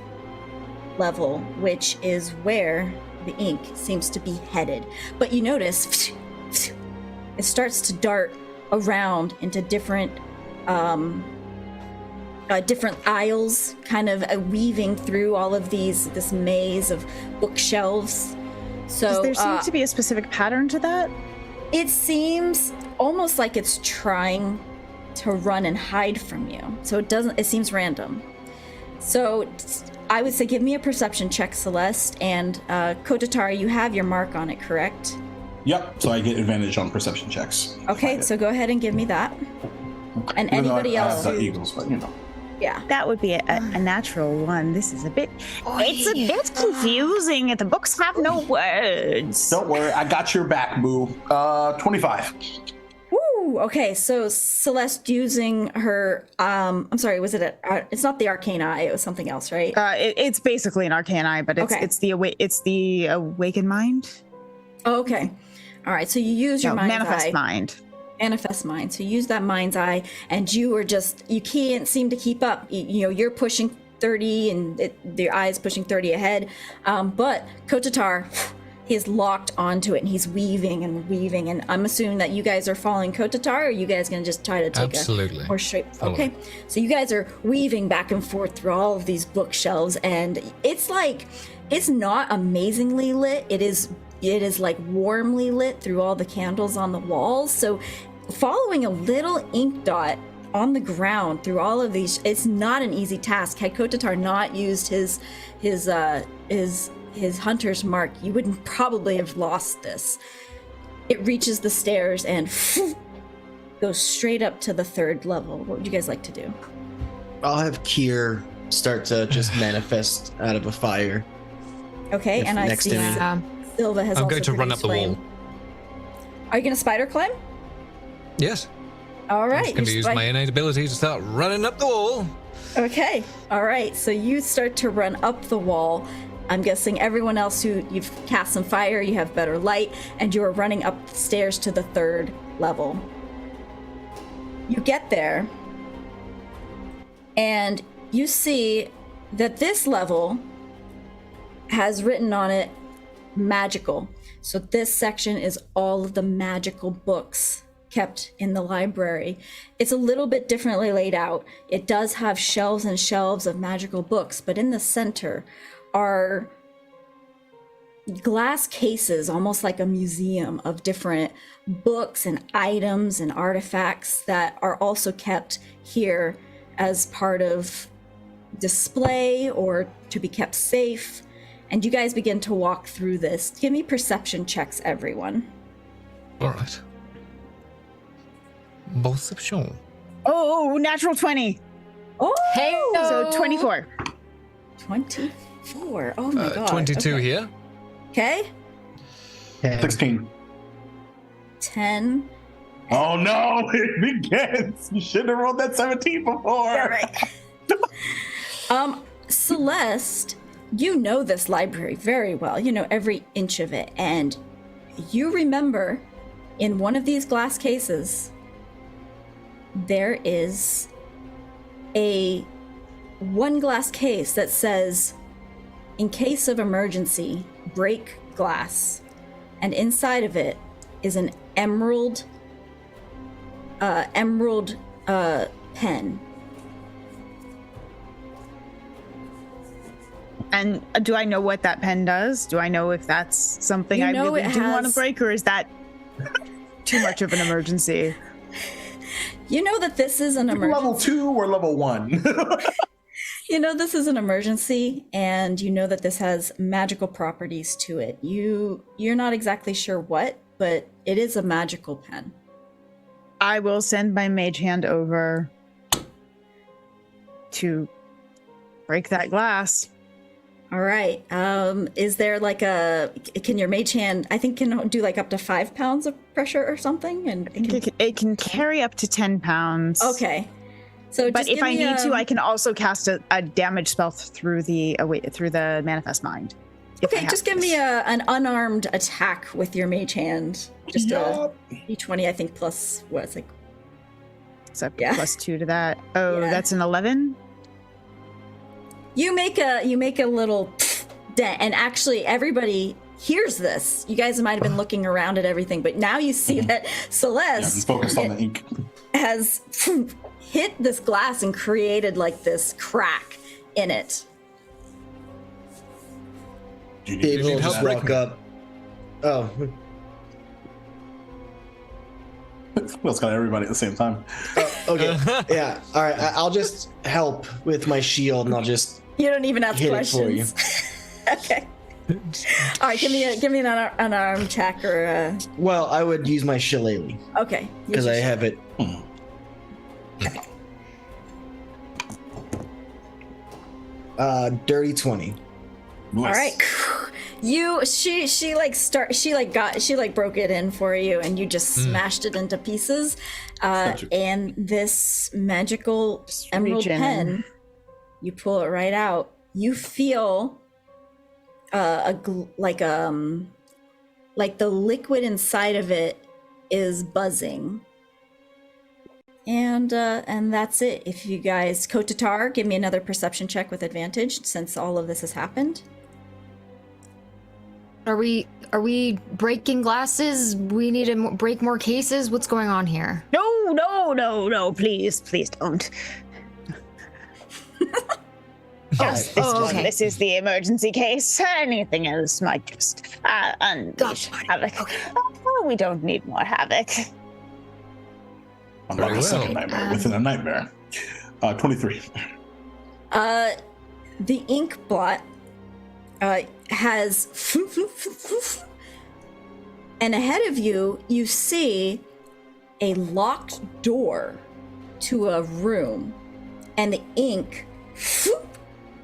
level, which is where the ink seems to be headed. But you notice it starts to dart around into different aisles, kind of weaving through all of this maze of bookshelves. So does there seem to be a specific pattern to that? It seems almost like it's trying to run and hide from you. So it seems random. So I would say give me a perception check, Celeste, and Kotatar, you have your mark on it, correct? Yep, so I get advantage on perception checks. Okay, so go ahead and give me that. And Even though anybody I else have the Eagles, but you know. Yeah. That would be a natural one. This is a bit... it's a bit confusing. The books have no words. Don't worry, I got your back, boo. 25. Woo! Okay, so Celeste using her, I'm sorry, was it it's not the arcane eye, it was something else, right? It's basically an arcane eye, but it's the awakened mind. Oh, okay. All right, so you use your mind's manifest eye. Manifest mind. So you use that mind's eye, and you can't seem to keep up. You're pushing 30, and your eye is pushing 30 ahead. But Kotatar, he's locked onto it, and he's weaving, and I'm assuming that you guys are following Kotatar, or are you guys going to just try to take a more straight? Okay, so you guys are weaving back and forth through all of these bookshelves, and it's not amazingly lit. It is like warmly lit through all the candles on the walls. So following a little ink dot on the ground through all of these, it's not an easy task. Had Kotatar not used his hunter's mark, you wouldn't probably have lost this. It reaches the stairs and goes straight up to the 3rd level. What would you guys like to do? I'll have Kier start to just manifest out of a fire. Okay, and I see Silva has I'm also going to run up the wall. Are you going to spider climb? Yes. All right. I'm just going to use my innate ability to start running up the wall. Okay. All right. So you start to run up the wall. I'm guessing everyone else who you've cast some fire, you have better light, and you are running up the stairs to the 3rd level. You get there, and you see that this level has written on it magical. So this section is all of the magical books kept in the library. It's a little bit differently laid out. It does have shelves and shelves of magical books, but in the center are glass cases, almost like a museum of different books and items and artifacts that are also kept here as part of display or to be kept safe. And you guys begin to walk through this. Give me perception checks, everyone. All right. Perception. Oh, natural 20. Oh, Hey, so 24. 24. Oh my god. 22 okay. here. Okay. 16. 10. Oh no, it begins. You shouldn't have rolled that 17 before. All right. Celeste, you know this library very well. You know every inch of it. And you remember in one of these glass cases, there is one glass case that says, in case of emergency, break glass. And inside of it is an emerald pen. And do I know what that pen does? Do I know if that's something I really do want to break, or is that too much of an emergency? You know that this is an emergency. Level 2 or level 1? You know this is an emergency, and you know that this has magical properties to it. You're not exactly sure what, but it is a magical pen. I will send my mage hand over to break that glass. All right. Is there like can your mage hand, I think, can do like up to 5 pounds of pressure or something? And it can carry up to 10 pounds. Okay. So, but if I need to, I can also cast a damage spell through the manifest mind. Okay, just give me an unarmed attack with your mage hand. Just a d20, I think, plus what? It's like so +2 to that. Oh, that's an 11. You make a little dent, and actually everybody hears this. You guys might have been looking around at everything, but now you see that Celeste focused on the ink. Has hit this glass and created like this crack in it. Dave will just walk up. Oh. Will's got everybody at the same time. Okay. Yeah. All right. I'll just help with my shield, and I'll just. You don't even ask hit questions. It for you. Okay. All right. Give me an unarmed attack or. Well, I would use my shillelagh. Okay. Because I have it. Dirty 20. All right. She broke it in for you, and you just smashed it into pieces. And this magical emerald pen, you pull it right out. You feel like the liquid inside of it is buzzing. And that's it. If you guys, Kotatar, give me another perception check with advantage since all of this has happened. Are we breaking glasses? We need to break more cases? What's going on here? No, please don't. This is the emergency case. Anything else might just unleash havoc. Okay. Oh, we don't need more havoc. I'm like a second nightmare within a nightmare. 23. The ink blot has and ahead of you see a locked door to a room, and the ink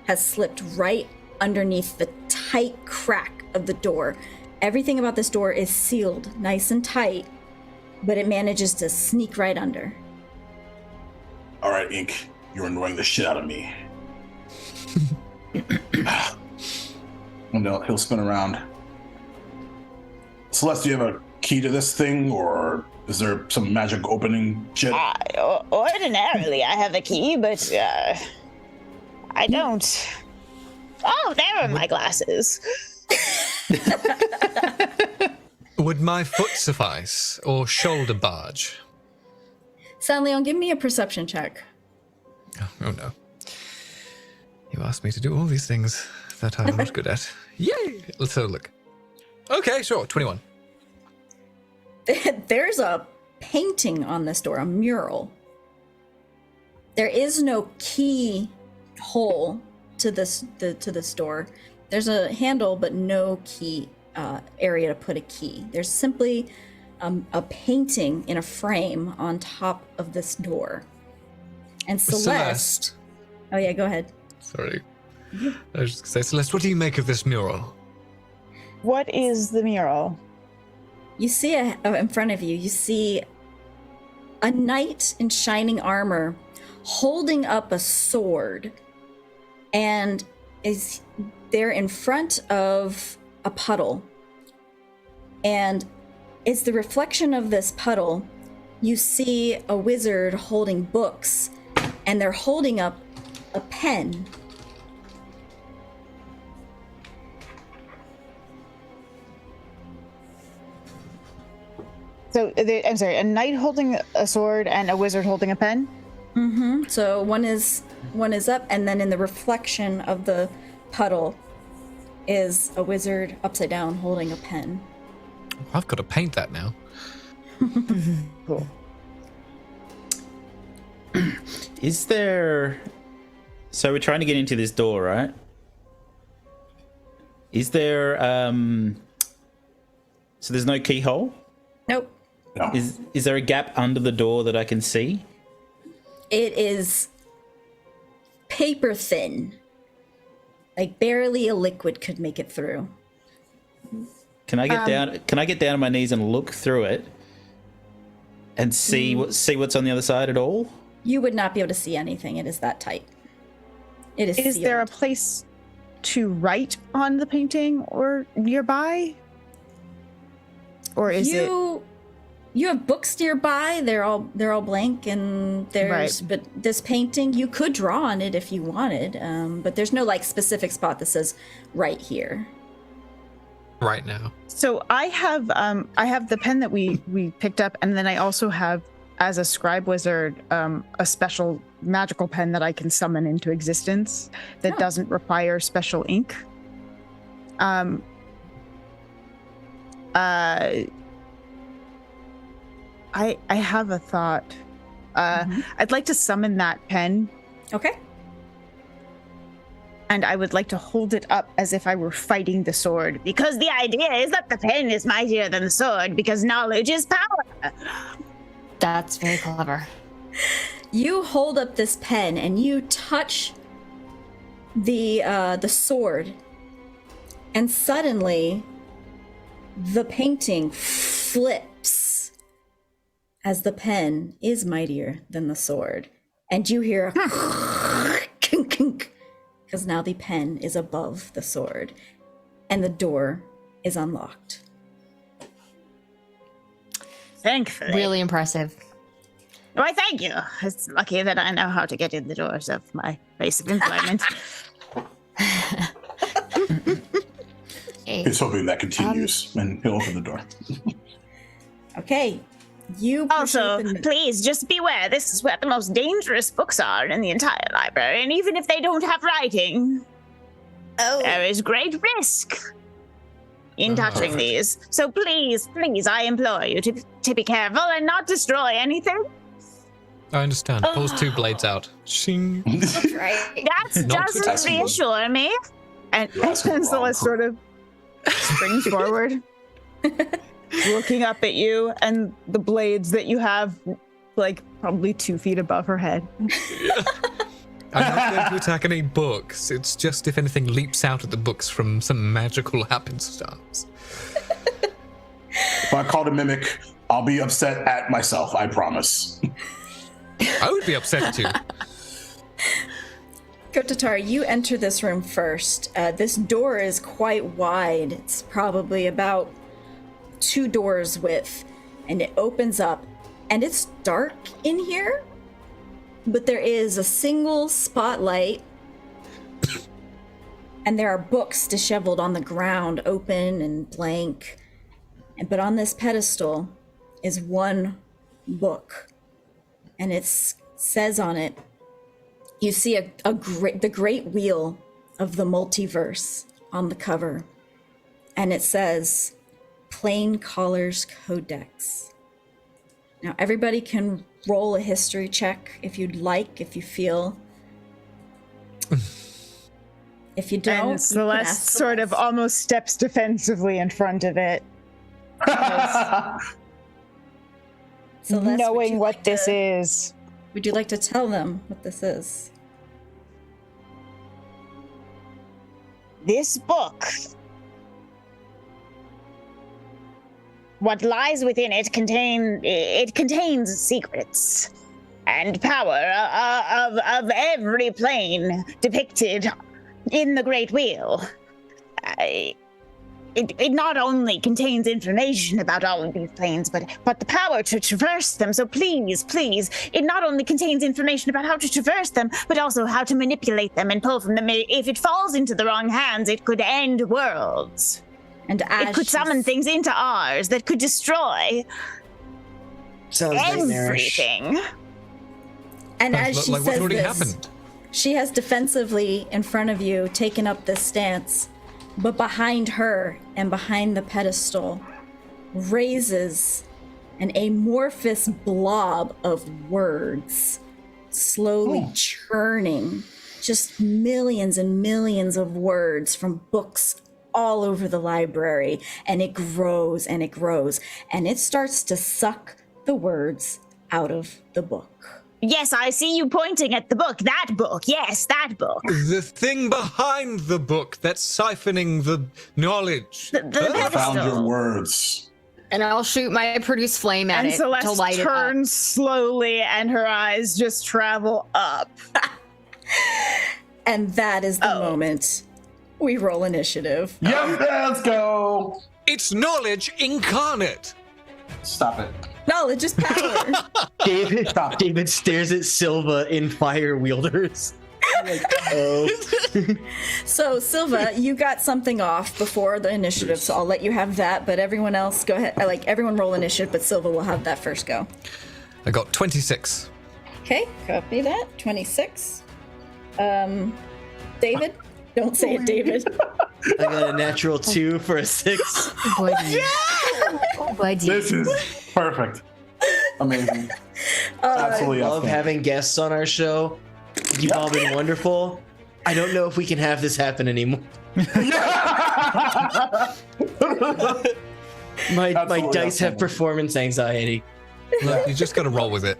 has slipped right underneath the tight crack of the door. Everything about this door is sealed nice and tight, but it manages to sneak right under. All right, Ink, you're annoying the shit out of me. And he'll spin around. Celeste, do you have a key to this thing, or is there some magic opening shit? Ordinarily, I have a key, but I don't. Oh, there are my glasses. Would my foot suffice, or shoulder barge? San Leon, give me a perception check. Oh no. You asked me to do all these things that I'm not good at. Yay! Let's have a look. Okay, sure, 21. There's a painting on this door, a mural. There is no key hole to this door. There's a handle, but no key area to put a key. There's simply a painting in a frame on top of this door. And Celeste. Oh yeah, go ahead. Sorry. I was just gonna say, Celeste, what do you make of this mural? What is the mural? You see in front of you, you see a knight in shining armor holding up a sword, and is there in front of a puddle. And it's the reflection of this puddle. You see a wizard holding books, and they're holding up a pen. So, I'm sorry, a knight holding a sword and a wizard holding a pen? Mm-hmm. So one is up, and then in the reflection of the puddle is a wizard upside down holding a pen. I've got to paint that now. Cool. Is there... So we're trying to get into this door, right? Is there... So there's no keyhole? Nope. No. Is there a gap under the door that I can see? It is paper thin. Like barely a liquid could make it through. Can I get down? Can I get down on my knees and look through it and see what's on the other side at all? You would not be able to see anything. It is that tight. It is. Is sealed. there a place to write on the painting or nearby? Or is it? You have books nearby. They're all blank, and there's but this painting you could draw on it if you wanted. But there's no like specific spot that says right here. Right now. So I have the pen that we picked up, and then I also have, as a scribe wizard, a special magical pen that I can summon into existence that doesn't require special ink. I have a thought. I'd like to summon that pen. Okay. And I would like to hold it up as if I were fighting the sword, because the idea is that the pen is mightier than the sword, because knowledge is power. That's very clever. You hold up this pen and you touch the sword, and suddenly the painting flips as the pen is mightier than the sword, and you hear a kink kink, because now the pen is above the sword and the door is unlocked. Thankfully. Really impressive. Why, thank you. It's lucky that I know how to get in the doors of my place of employment. He's hoping that continues, and he'll open the door. Okay. You also, please just beware. This is where the most dangerous books are in the entire library, and even if they don't have writing, there is great risk in touching these. So please, I implore you to be careful and not destroy anything. I understand. Pulls two blades out. Shing. That's right. That doesn't reassure me. And Celeste sort of springs forward, looking up at you and the blades that you have, like, probably 2 feet above her head. Yeah. I'm not going to attack any books. It's just if anything leaps out at the books from some magical happenstance. If I call to mimic, I'll be upset at myself, I promise. I would be upset too. Kotatar, you enter this room first. This door is quite wide. It's probably about 2 doors width, and it opens up, and it's dark in here, but there is a single spotlight, and there are books disheveled on the ground, open and blank. But on this pedestal is one book, and it says on it, you see the great wheel of the multiverse on the cover, and it says Plain Caller's Codex. Now everybody can roll a history check if you'd like, if you feel. If you don't, and Celeste sort of almost steps defensively in front of it. Celeste, knowing what this is. Would you like to tell them what this is? This book, what lies within it contains secrets and power of every plane depicted in the Great Wheel. It not only contains information about all of these planes, but the power to traverse them. So please, it not only contains information about how to traverse them, but also how to manipulate them and pull from them. If it falls into the wrong hands, it could end worlds. And it could summon things into ours that could destroy everything. And as she like says what this, happened? She has defensively in front of you taken up this stance. But behind her and behind the pedestal raises an amorphous blob of words, slowly churning, just millions and millions of words from books all over the library. And it grows and it grows, and it starts to suck the words out of the book. Yes, I see you pointing at the book. That book. Yes, that book. The thing behind the book that's siphoning the knowledge. The found your words. And I'll shoot my produce flame at and it Celeste to light it up. turns slowly, and her eyes just travel up. And that is the moment we roll initiative. Yes, let's go. It's knowledge incarnate. Stop it. Knowledge is power. David stares at Silva in fire wielders. Like, oh. So Silva, you got something off before the initiative, so I'll let you have that. But everyone else, go ahead. Like everyone roll initiative, but Silva will have that first go. I got 26. Okay, copy that. 26. David, don't say it, David. I got a natural 2 for a 6. This is perfect. Amazing. Absolutely I love outstanding. having guests on our show. You've all been wonderful. I don't know if we can have this happen anymore. My dice have performance anxiety. Look, you just got to roll with it.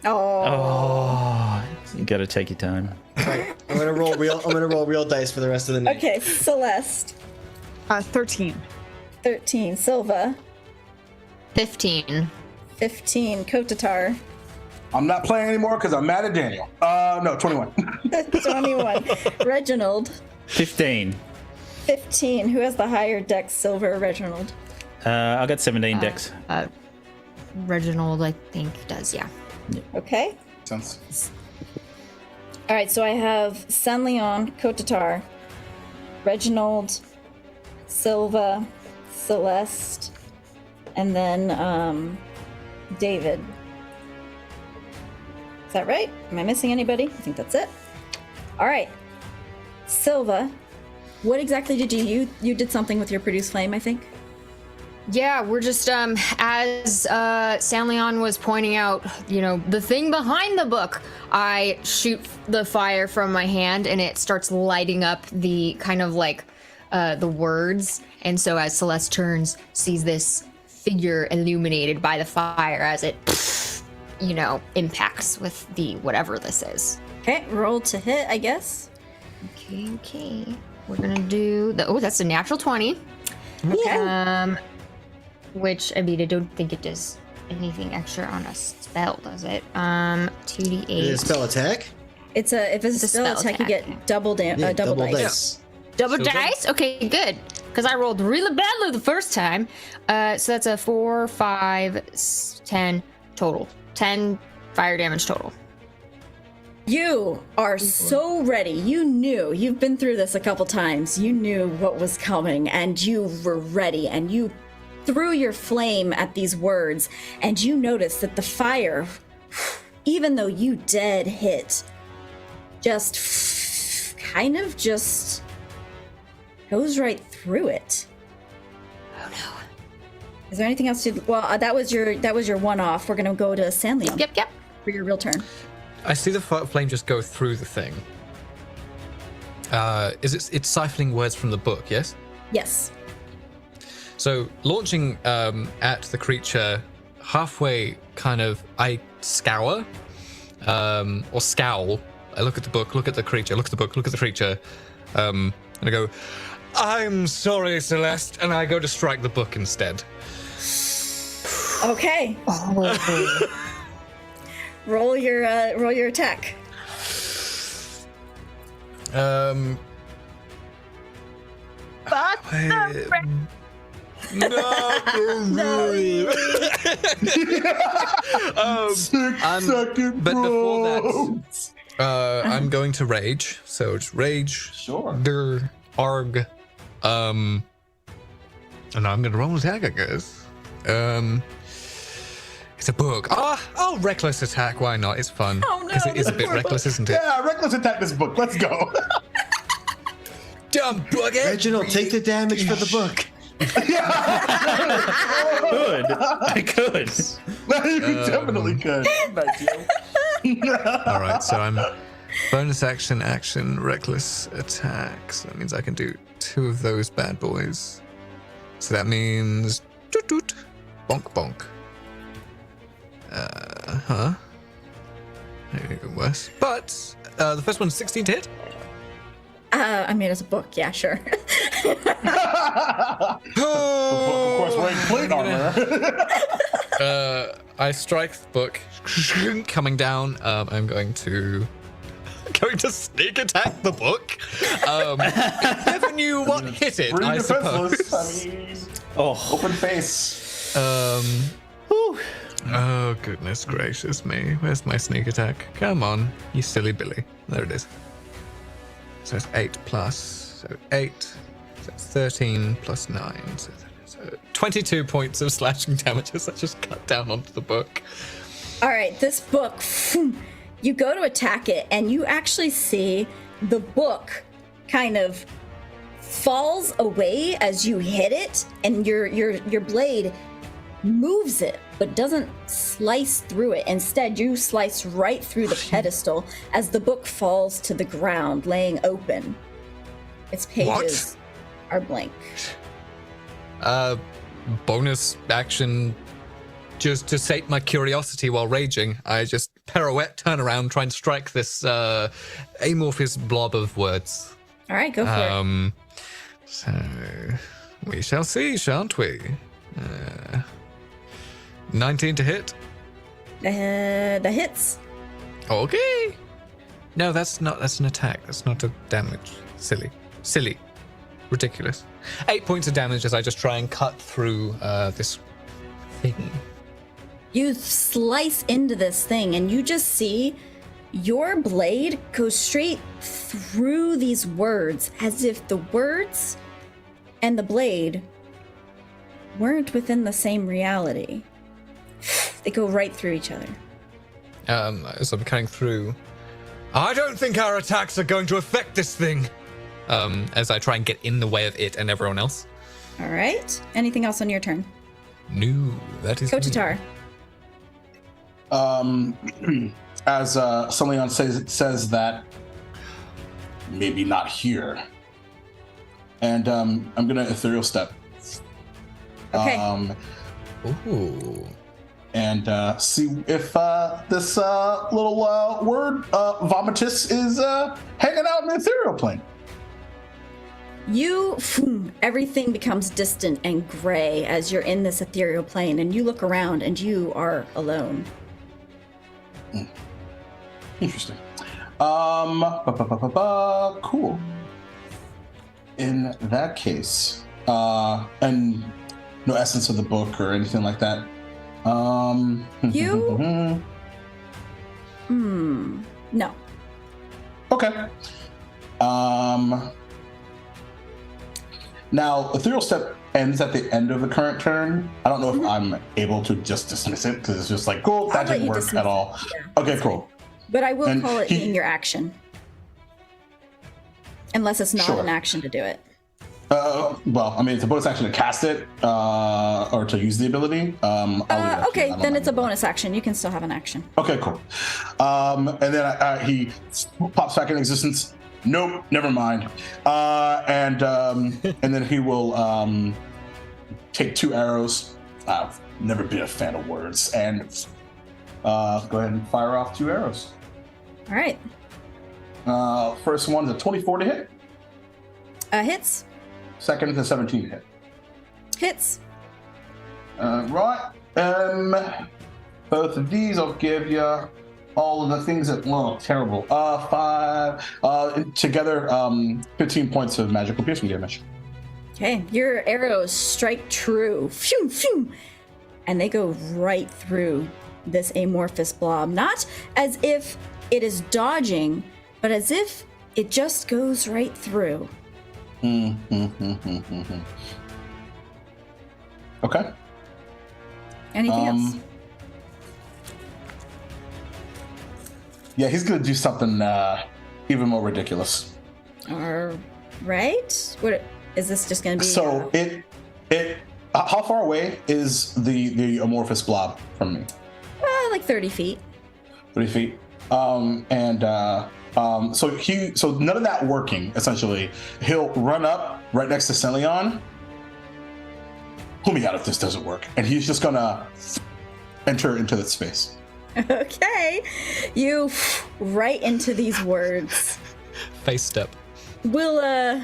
Oh, you got to take your time. Right, I'm gonna roll real dice for the rest of the night. Okay, Celeste. 13. 13. Silva. 15. 15. Kotatar. I'm not playing anymore because I'm mad at Daniel. No, 21. 21. Reginald. 15. 15. Who has the higher dex, Silva or Reginald? I got 17 dex. Reginald, I think, does, yeah. Okay. Sense. All right, so I have San'Leon, Kotatar, Reginald, Silva, Celeste, and then David. Is that right? Am I missing anybody? I think that's it. All right. Silva, what exactly did you did something with your produce flame, I think? Yeah, we're just, as San'Leon was pointing out, the thing behind the book, I shoot the fire from my hand and it starts lighting up the kind of like, the words. And so as Celeste turns, sees this figure illuminated by the fire as it, impacts with the whatever this is. Okay, roll to hit, I guess. Okay. We're gonna do that's a natural 20. Okay. Which, I don't think it does anything extra on a spell, does it? 2d8. Is it a spell attack? If it's a spell attack, you get double dice. Double dice? Okay, good. Because I rolled really badly the first time. So that's a 4, 5, 10 total. 10 fire damage total. You are so ready. You knew. You've been through this a couple times. You knew what was coming, and you were ready, and you threw your flame at these words, and you noticed that the fire, even though you dead hit, just kind of just goes right through it. Oh no. Is there anything else to? Well, that was your one-off. We're gonna go to San'Leon. Yep. For your real turn. I see the flame just go through the thing. It's siphoning words from the book, yes? Yes. So launching at the creature, halfway kind of, I scour, or scowl. I look at the book, look at the creature, look at the book, look at the creature, and I go, "I'm sorry, Celeste," and I go to strike the book instead. Okay. Roll your attack. Fuck the frick. No. But before that, I'm going to rage. So it's rage. Sure. Arg. And I'm going to roll an attack, I guess. It's a book. Oh, reckless attack. Why not? It's fun. Oh, no. Because it is a bit reckless, isn't it? Yeah, reckless attack this book. Let's go. Dumb bucket. Reginald, take the damage for the book. I could. You definitely could. Nice, All right, so I'm bonus action, reckless attack. So that means I can do 2 of those bad boys. So that means toot toot, bonk bonk. Maybe even worse. But the first one's 16 to hit. It's a book. Yeah, sure. Of course, wearing plate armor. I strike the book, coming down. I'm going to going to sneak attack the book. Given you what hit it, Pretty I suppose. defenseless. I mean, open face. Oh, goodness gracious me. Where's my sneak attack? Come on, you silly Billy. There it is. So it's 8 plus. So 8. So it's 13 plus 9. So 22 points of slashing damage as I just cut down onto the book. All right, this book, you go to attack it, and you actually see the book kind of falls away as you hit it, and your blade moves it, but doesn't slice through it. Instead, you slice right through the pedestal as the book falls to the ground, laying open. Its pages are blank. Bonus action. Just to sate my curiosity while raging, I just pirouette, turn around, try and strike this amorphous blob of words. All right, go for it. So, we shall see, shan't we? 19 to hit. The hits. Okay. No, that's an attack. That's not a damage. Silly. Ridiculous. 8 points of damage as I just try and cut through this thing. You slice into this thing, and you just see your blade go straight through these words, as if the words and the blade weren't within the same reality. They go right through each other. As I'm cutting through, I don't think our attacks are going to affect this thing. As I try and get in the way of it and everyone else. All right. Anything else on your turn? No, that is Kotatar. As Sunleon says that maybe not here, and I'm gonna ethereal step. Okay. Ooh. And see if this little word vomitus is hanging out in the ethereal plane. Everything becomes distant and gray as you're in this ethereal plane, and you look around and you are alone. Interesting. Cool. In that case, and no essence of the book or anything like that. No. Okay. Now, ethereal step ends at the end of the current turn. I don't know if I'm able to just dismiss it because it's just like, cool, that didn't work at all. Yeah, okay, cool. But I will call it in your action. Unless it's not an action to do it. Well, I mean, it's a bonus action to cast it or to use the ability. Okay, then it's a bonus action. You can still have an action. Okay, cool. And then he pops back in existence. Nope, never mind. And then he will take 2 arrows. I've never been a fan of words. And go ahead and fire off 2 arrows. All right. First one's a 24 to hit. Hits. Second is a 17 to hit. Hits. Right. Both of these I'll give you all of the things that, well, terrible. 5, together, 15 points of magical piercing damage. Okay, your arrows strike true. Phew, phew, and they go right through this amorphous blob. Not as if it is dodging, but as if it just goes right through. Okay. Anything else? Yeah, he's gonna do something even more ridiculous. All right. What is this just gonna be? So it how far away is the amorphous blob from me? Like 30 feet. 30 feet. So none of that working. Essentially, he'll run up right next to Celion. Pull me out if this doesn't work, and he's just gonna enter into that space. Okay, you right into these words. Face step. We'll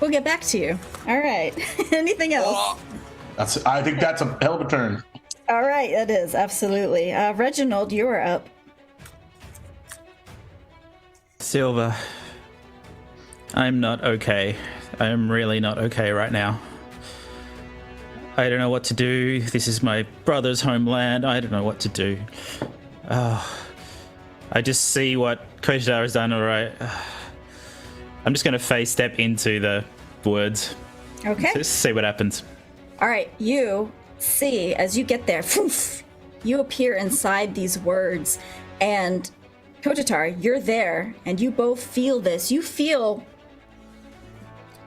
get back to you. All right. Anything else? I think that's a hell of a turn. All right, that is absolutely. Reginald, you are up. Silva, I'm not okay. I am really not okay right now. I don't know what to do. This is my brother's homeland. I don't know what to do. I just see what Kotatar has done, all right. I'm just going to face step into the words. Okay. Just see what happens. All right, you see, as you get there, you appear inside these words, and Kotatar, you're there, and you both feel this. You feel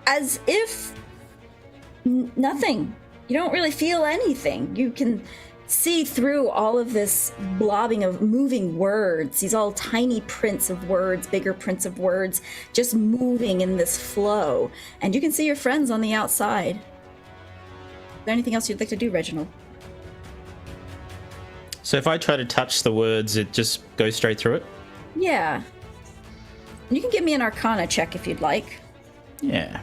as if nothing. You don't really feel anything. You can see through all of this blobbing of moving words, these all tiny prints of words, bigger prints of words, just moving in this flow. And you can see your friends on the outside. Is there anything else you'd like to do, Reginald? So if I try to touch the words, it just goes straight through it? Yeah. You can give me an Arcana check if you'd like. Yeah.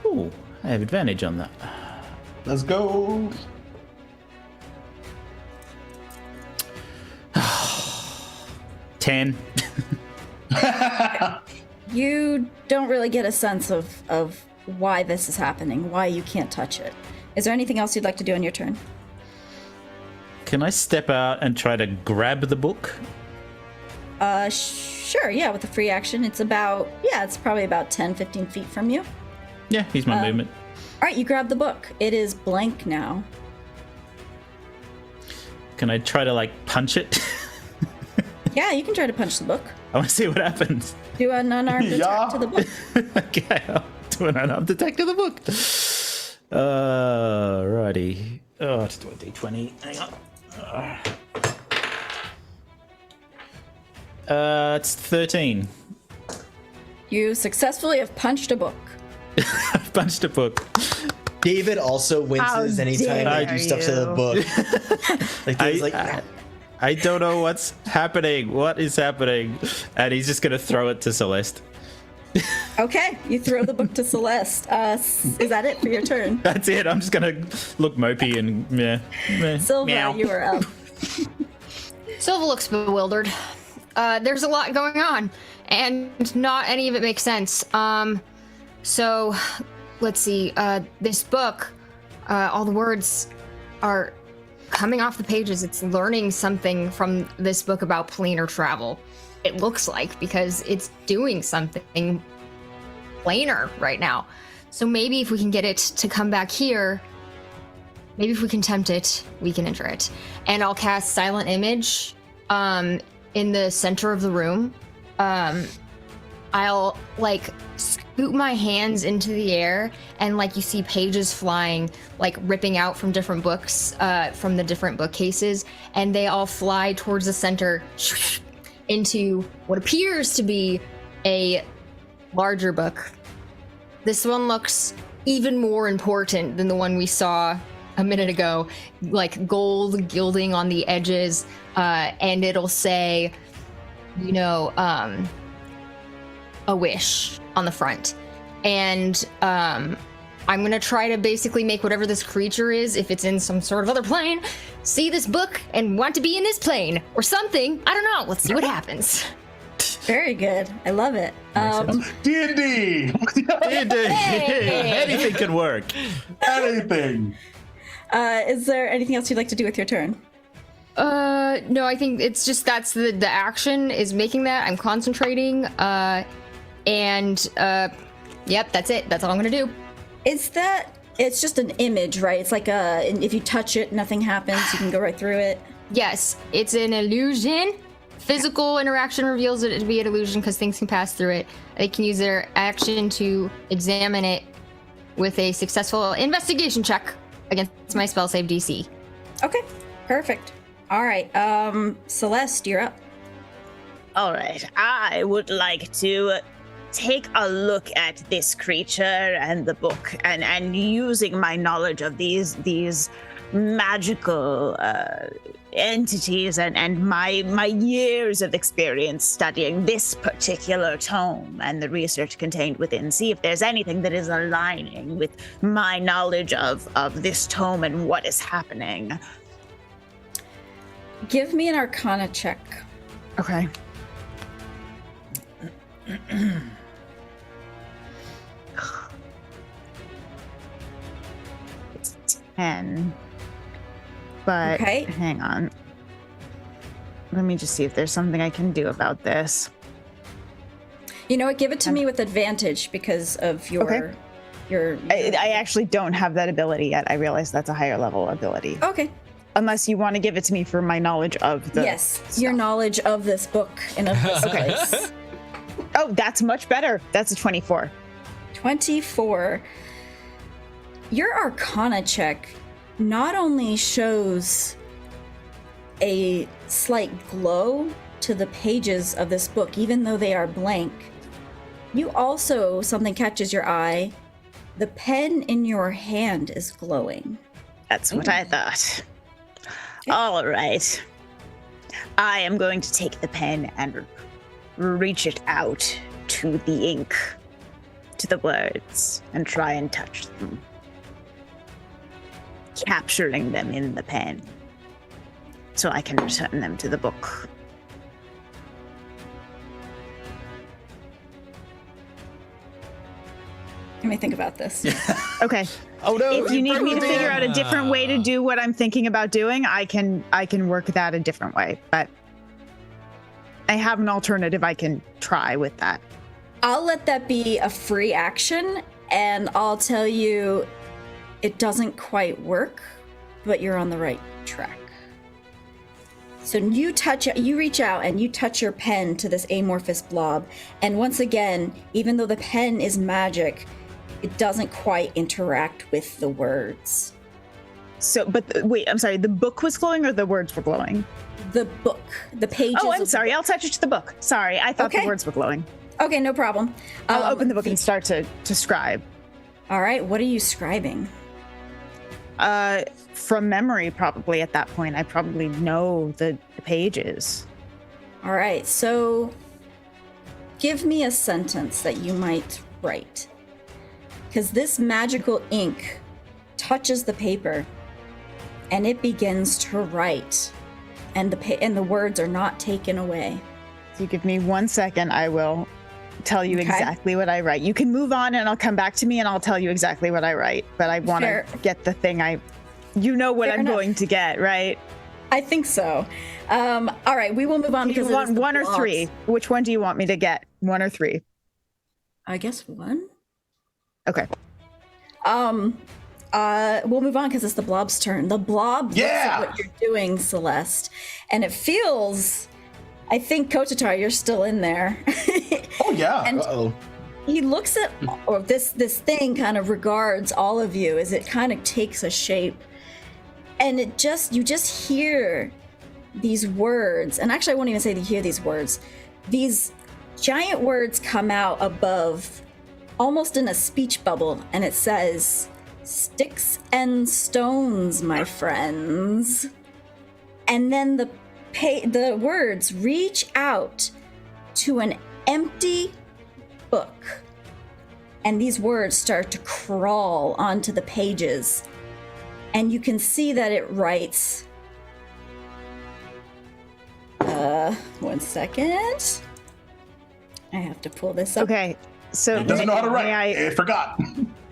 Ooh, I have advantage on that. Let's go. Ten. You don't really get a sense of why this is happening, why you can't touch it. Is there anything else you'd like to do on your turn? Can I step out and try to grab the book? Sure, yeah, with a free action. It's probably about 10, 15 feet from you. Yeah, use my movement. All right, you grab the book. It is blank now. Can I try to, like, punch it? Yeah, you can try to punch the book. I want to see what happens. Do an unarmed attack to the book. Okay, I'll do an unarmed attack to the book. Righty. Oh, just do a d20. Hang on. It's 13. You successfully have punched a book. I've punched a book. David also winces anytime I do stuff to the book. Like David's I don't know what's happening. What is happening? And he's just gonna throw it to Celeste. Okay, you throw the book to Celeste. Is that it for your turn? That's it. I'm just gonna look mopey and meh. Silva, Meow. you are up. Silva looks bewildered. There's a lot going on, and not any of it makes sense. So, let's see. This book, all the words are coming off the pages. It's learning something from this book about planar travel. It looks like, because it's doing something planar right now. So maybe if we can get it to come back here, maybe if we can tempt it, we can enter it. And I'll cast Silent Image in the center of the room. I'll like scoot my hands into the air, and like you see pages flying, like ripping out from different books, from the different bookcases, and they all fly towards the center into what appears to be a larger book. This one looks even more important than the one we saw a minute ago, like gold gilding on the edges, and it'll say, you know, a wish on the front. And I'm gonna try to basically make whatever this creature is, if it's in some sort of other plane, see this book and want to be in this plane or something. I don't know. Let's see what happens. Very good. I love it. D&D. Hey. Anything can work. Anything. Is there anything else you'd like to do with your turn? No, I think it's just that's the action is making that. I'm concentrating. Yep, that's it. That's all I'm gonna do. It's just an image, right? It's like if you touch it, nothing happens. You can go right through it. Yes, it's an illusion. Physical interaction reveals it to be an illusion because things can pass through it. They can use their action to examine it with a successful investigation check against my spell save DC. Okay, perfect. All right, Celeste, you're up. All right, I would like to take a look at this creature and the book, and using my knowledge of these magical entities and my years of experience studying this particular tome and the research contained within, see if there's anything that is aligning with my knowledge of this tome and what is happening. Give me an Arcana check. Okay. It's 10. But Okay. hang on. Let me just see if there's something I can do about this. You know what? Give it to me with advantage because of your. Okay. I actually don't have that ability yet. I realize that's a higher level ability. Okay. Unless you want to give it to me for my knowledge of the. Yes, stuff. your knowledge of this book and of this place. Oh, that's much better. That's a 24. 24. Your Arcana check not only shows a slight glow to the pages of this book, even though they are blank, you also, something catches your eye. The pen in your hand is glowing. That's what I thought. All right. I am going to take the pen and reach it out to the ink, to the words, and try and touch them. Capturing them in the pen so I can return them to the book. Let me think about this. Okay. Oh no! If you need me to figure out a different way to do what I'm thinking about doing, I can work that a different way. But I have an alternative I can try with that. I'll let that be a free action, and I'll tell you it doesn't quite work, but you're on the right track. So you reach out and you touch your pen to this amorphous blob, and once again, even though the pen is magic, it doesn't quite interact with the words. So, but wait, I'm sorry, the book was glowing or the words were glowing? The book, the pages. Oh, I'm sorry, I'll touch it to the book. Sorry, I thought Okay. the words were glowing. Okay, no problem. I'll open the book and start to scribe. All right, what are you scribing? From memory, probably at that point. I probably know the pages. All right, so give me a sentence that you might write. Because this magical ink touches the paper and it begins to write, and the words are not taken away. So you give me 1 second, I will tell you Okay. exactly what I write. You can move on and I'll come back to me and I'll tell you exactly what I write. But I want to Fair. get the thing you know what Fair I'm enough. going to get, right? I think so. All right, we will move on Do because you it is want the one or blogs. three? Which one do you want me to get? 1 or 3? I guess one. Okay. We'll move on because it's the blob's turn. The blob looks at what you're doing, Celeste, and it feels. I think Kotatar, you're still in there. Oh yeah. And- Uh-oh. He looks at, or this thing kind of regards all of you as it kind of takes a shape, and you just hear these words. And actually, I won't even say that you hear these words. These giant words come out above, almost in a speech bubble, and it says, "Sticks and stones, my friends." And then the words reach out to an empty book, and these words start to crawl onto the pages, and you can see that it writes 1 second, I have to pull this up. Okay. So It doesn't know how to write. may It forgot.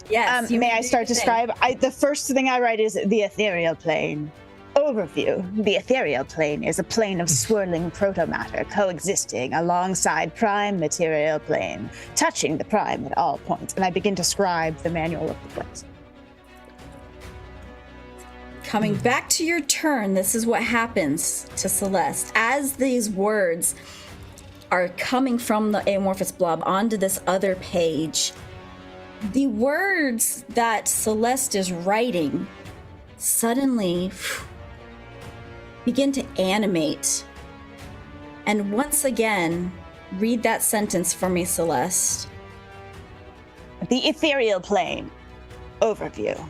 Yes, you may can I do start to your thing. scribe? The first thing I write is the ethereal plane. Overview. The ethereal plane is a plane of swirling protomatter coexisting alongside prime material plane, touching the prime at all points. And I begin to scribe the manual of the books. Coming back to your turn, this is what happens to Celeste. As these words are coming from the amorphous blob onto this other page, the words that Celeste is writing suddenly begin to animate. And once again, read that sentence for me, Celeste. The ethereal plane. Overview.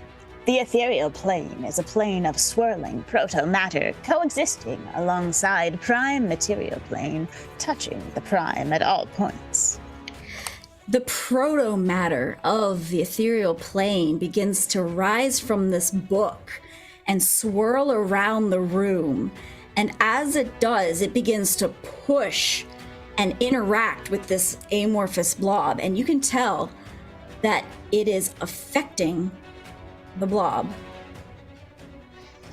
The ethereal plane is a plane of swirling proto-matter coexisting alongside prime material plane, touching the prime at all points. The proto-matter of the ethereal plane begins to rise from this book and swirl around the room. And as it does, it begins to push and interact with this amorphous blob, and you can tell that it is affecting the blob.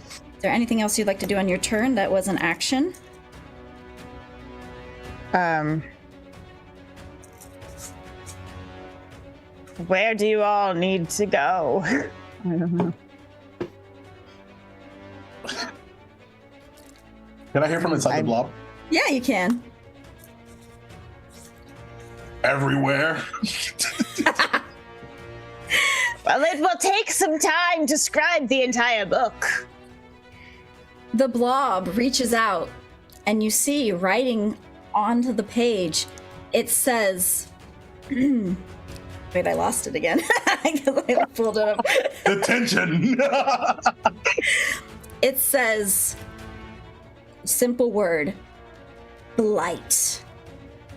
Is there anything else you'd like to do on your turn that was an action? Where do you all need to go? I don't know. Can I hear from inside the blob? Yeah, you can. Everywhere. Well, it will take some time to scribe the entire book. The blob reaches out, and you see writing onto the page, it says, wait, I lost it again. Because I pulled it up. Attention. It says, simple word, blight.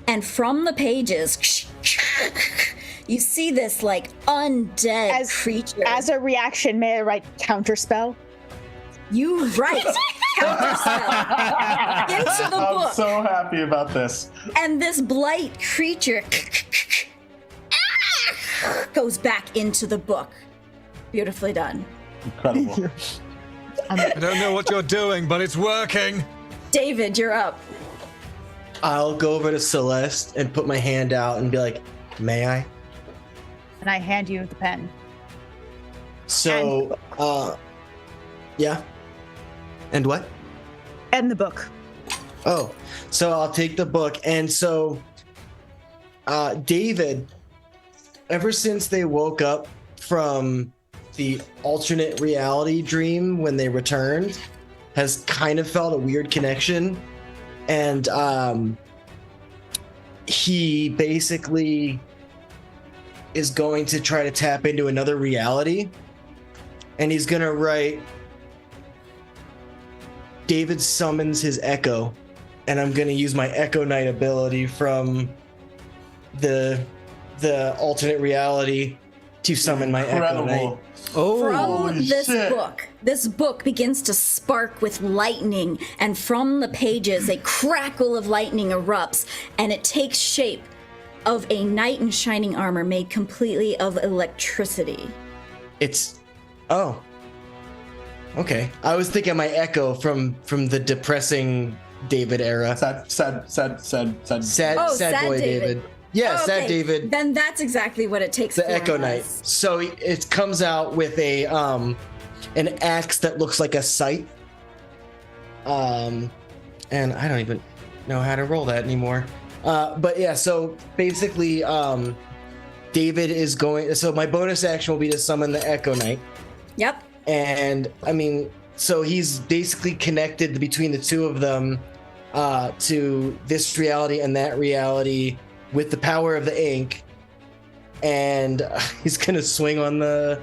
And from the pages, you see this like undead creature. As a reaction, may I write counterspell? You write counterspell into the book. I'm so happy about this. And this blight creature goes back into the book. Beautifully done. Incredible. I don't know what you're doing, but it's working. David, you're up. I'll go over to Celeste and put my hand out and be like, may I? And I hand you the pen. So, yeah. And what? And the book. Oh, so I'll take the book. And so, David, ever since they woke up from the alternate reality dream when they returned, has kind of felt a weird connection. And he basically is going to try to tap into another reality. And he's going to write, David summons his echo. And I'm going to use my Echo Knight ability from the alternate reality to summon my Echo Knight. From this book begins to spark with lightning, and from the pages a crackle of lightning erupts, and it takes shape of a knight in shining armor made completely of electricity. Okay. I was thinking my Echo from the depressing David era. Sad boy David. Yeah, Okay, sad David. Then that's exactly what it takes. The Echo Knight. So it comes out with a an axe that looks like a scythe. And I don't even know how to roll that anymore. But yeah, so basically, David is going. So my bonus action will be to summon the Echo Knight. Yep. And I mean, so he's basically connected between the two of them to this reality and that reality with the power of the ink. And he's gonna swing on the.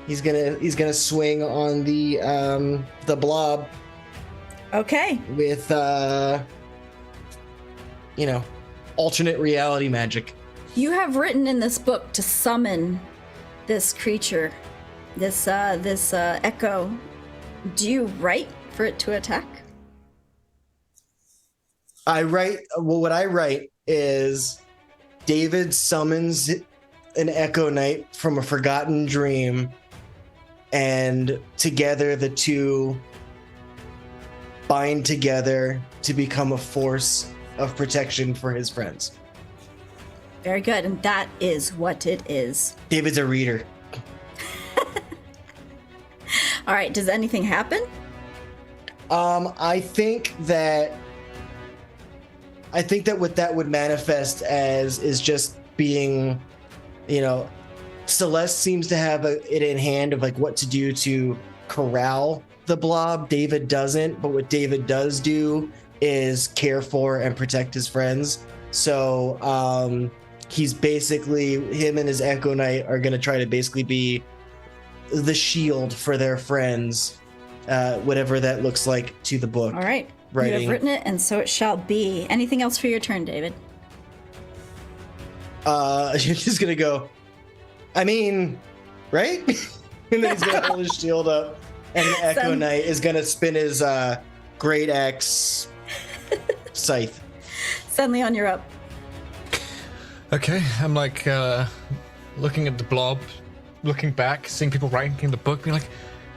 He's gonna swing on the blob. Okay. With alternate reality magic. You have written in this book to summon this creature, this echo. Do you write for it to attack? What I write is David summons an Echo Knight from a forgotten dream, and together the two bind together to become a force of protection for his friends. Very good, and that is what it is. David's a reader. All right, does anything happen? I think that what that would manifest as is just being, Celeste seems to have it in hand of like what to do to corral the blob. David doesn't, but what David does do is care for and protect his friends. So he's basically, him and his Echo Knight are going to try to basically be the shield for their friends, whatever that looks like to the book. All right. Writing. You have written it, and so it shall be. Anything else for your turn, David? He's just going to go, I mean, right? And then he's going to hold his shield up, and the Echo Knight is going to spin his great axe scythe. Leon, you're up. Okay, I'm like looking at the blob, looking back, seeing people writing in the book, being like,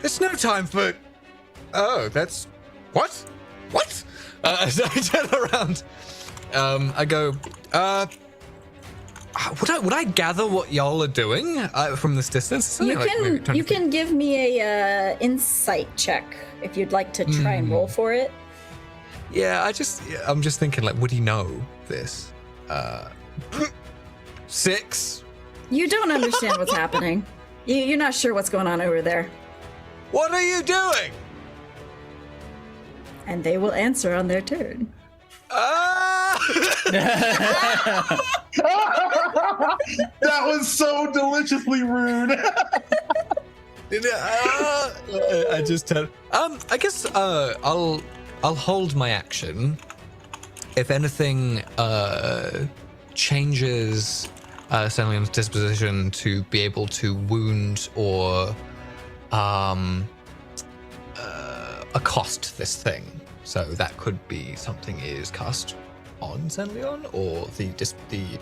"There's no time for." Oh, that's what? So I turn around. I go. Would I gather what y'all are doing from this distance? You can give me a insight check if you'd like to try and roll for it. Yeah, I'm just thinking, like, would he know this? 6. You don't understand what's happening. You're not sure what's going on over there. What are you doing? And they will answer on their turn. That was so deliciously rude. I just tell. I guess I'll hold my action. If anything changes Stanley's disposition to be able to wound or accost this thing. So that could be something is cast on Zenleon, or the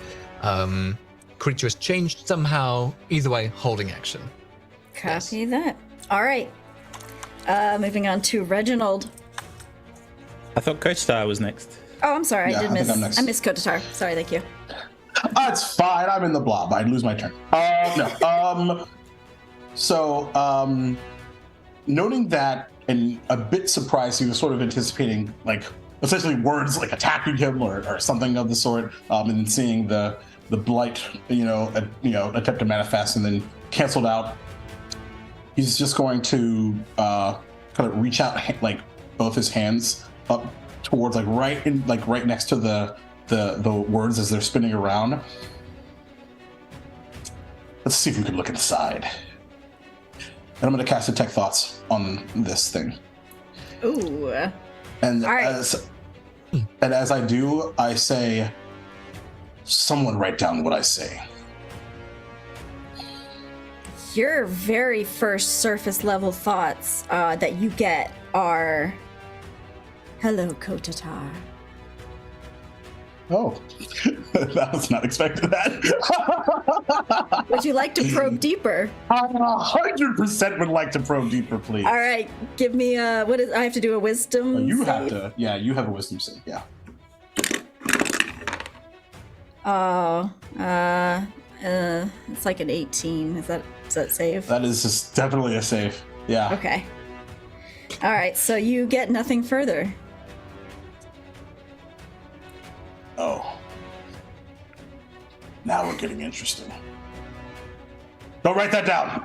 creature has changed somehow. Either way, holding action. Copy that. All right. Moving on to Reginald. I thought Kotatar was next. Oh, I'm sorry. Yeah, I think I'm next. I missed Kotatar. Sorry, thank you. It's fine. I'm in the blob. I'd lose my turn. No. Noting that, and a bit surprised, he was sort of anticipating, like, essentially words like attacking him or something of the sort, and seeing the blight, attempt to manifest and then canceled out. He's just going to kind of reach out, like both his hands up towards, right next to the words as they're spinning around. Let's see if we can look inside. And I'm going to cast Detect Thoughts on this thing. Ooh. And all right. as I do, I say, someone write down what I say. Your very first surface level thoughts that you get are, "Hello, Kotatar." Oh, I was not expecting that. Would you like to probe deeper? I 100% would like to probe deeper, please. All right, give me I have to do a wisdom You save? have to, yeah, you have a wisdom save, yeah. Oh, it's like an 18. Is that save? That is just definitely a save, yeah. Okay. All right, so you get nothing further. Oh. Now we're getting interesting. Don't write that down.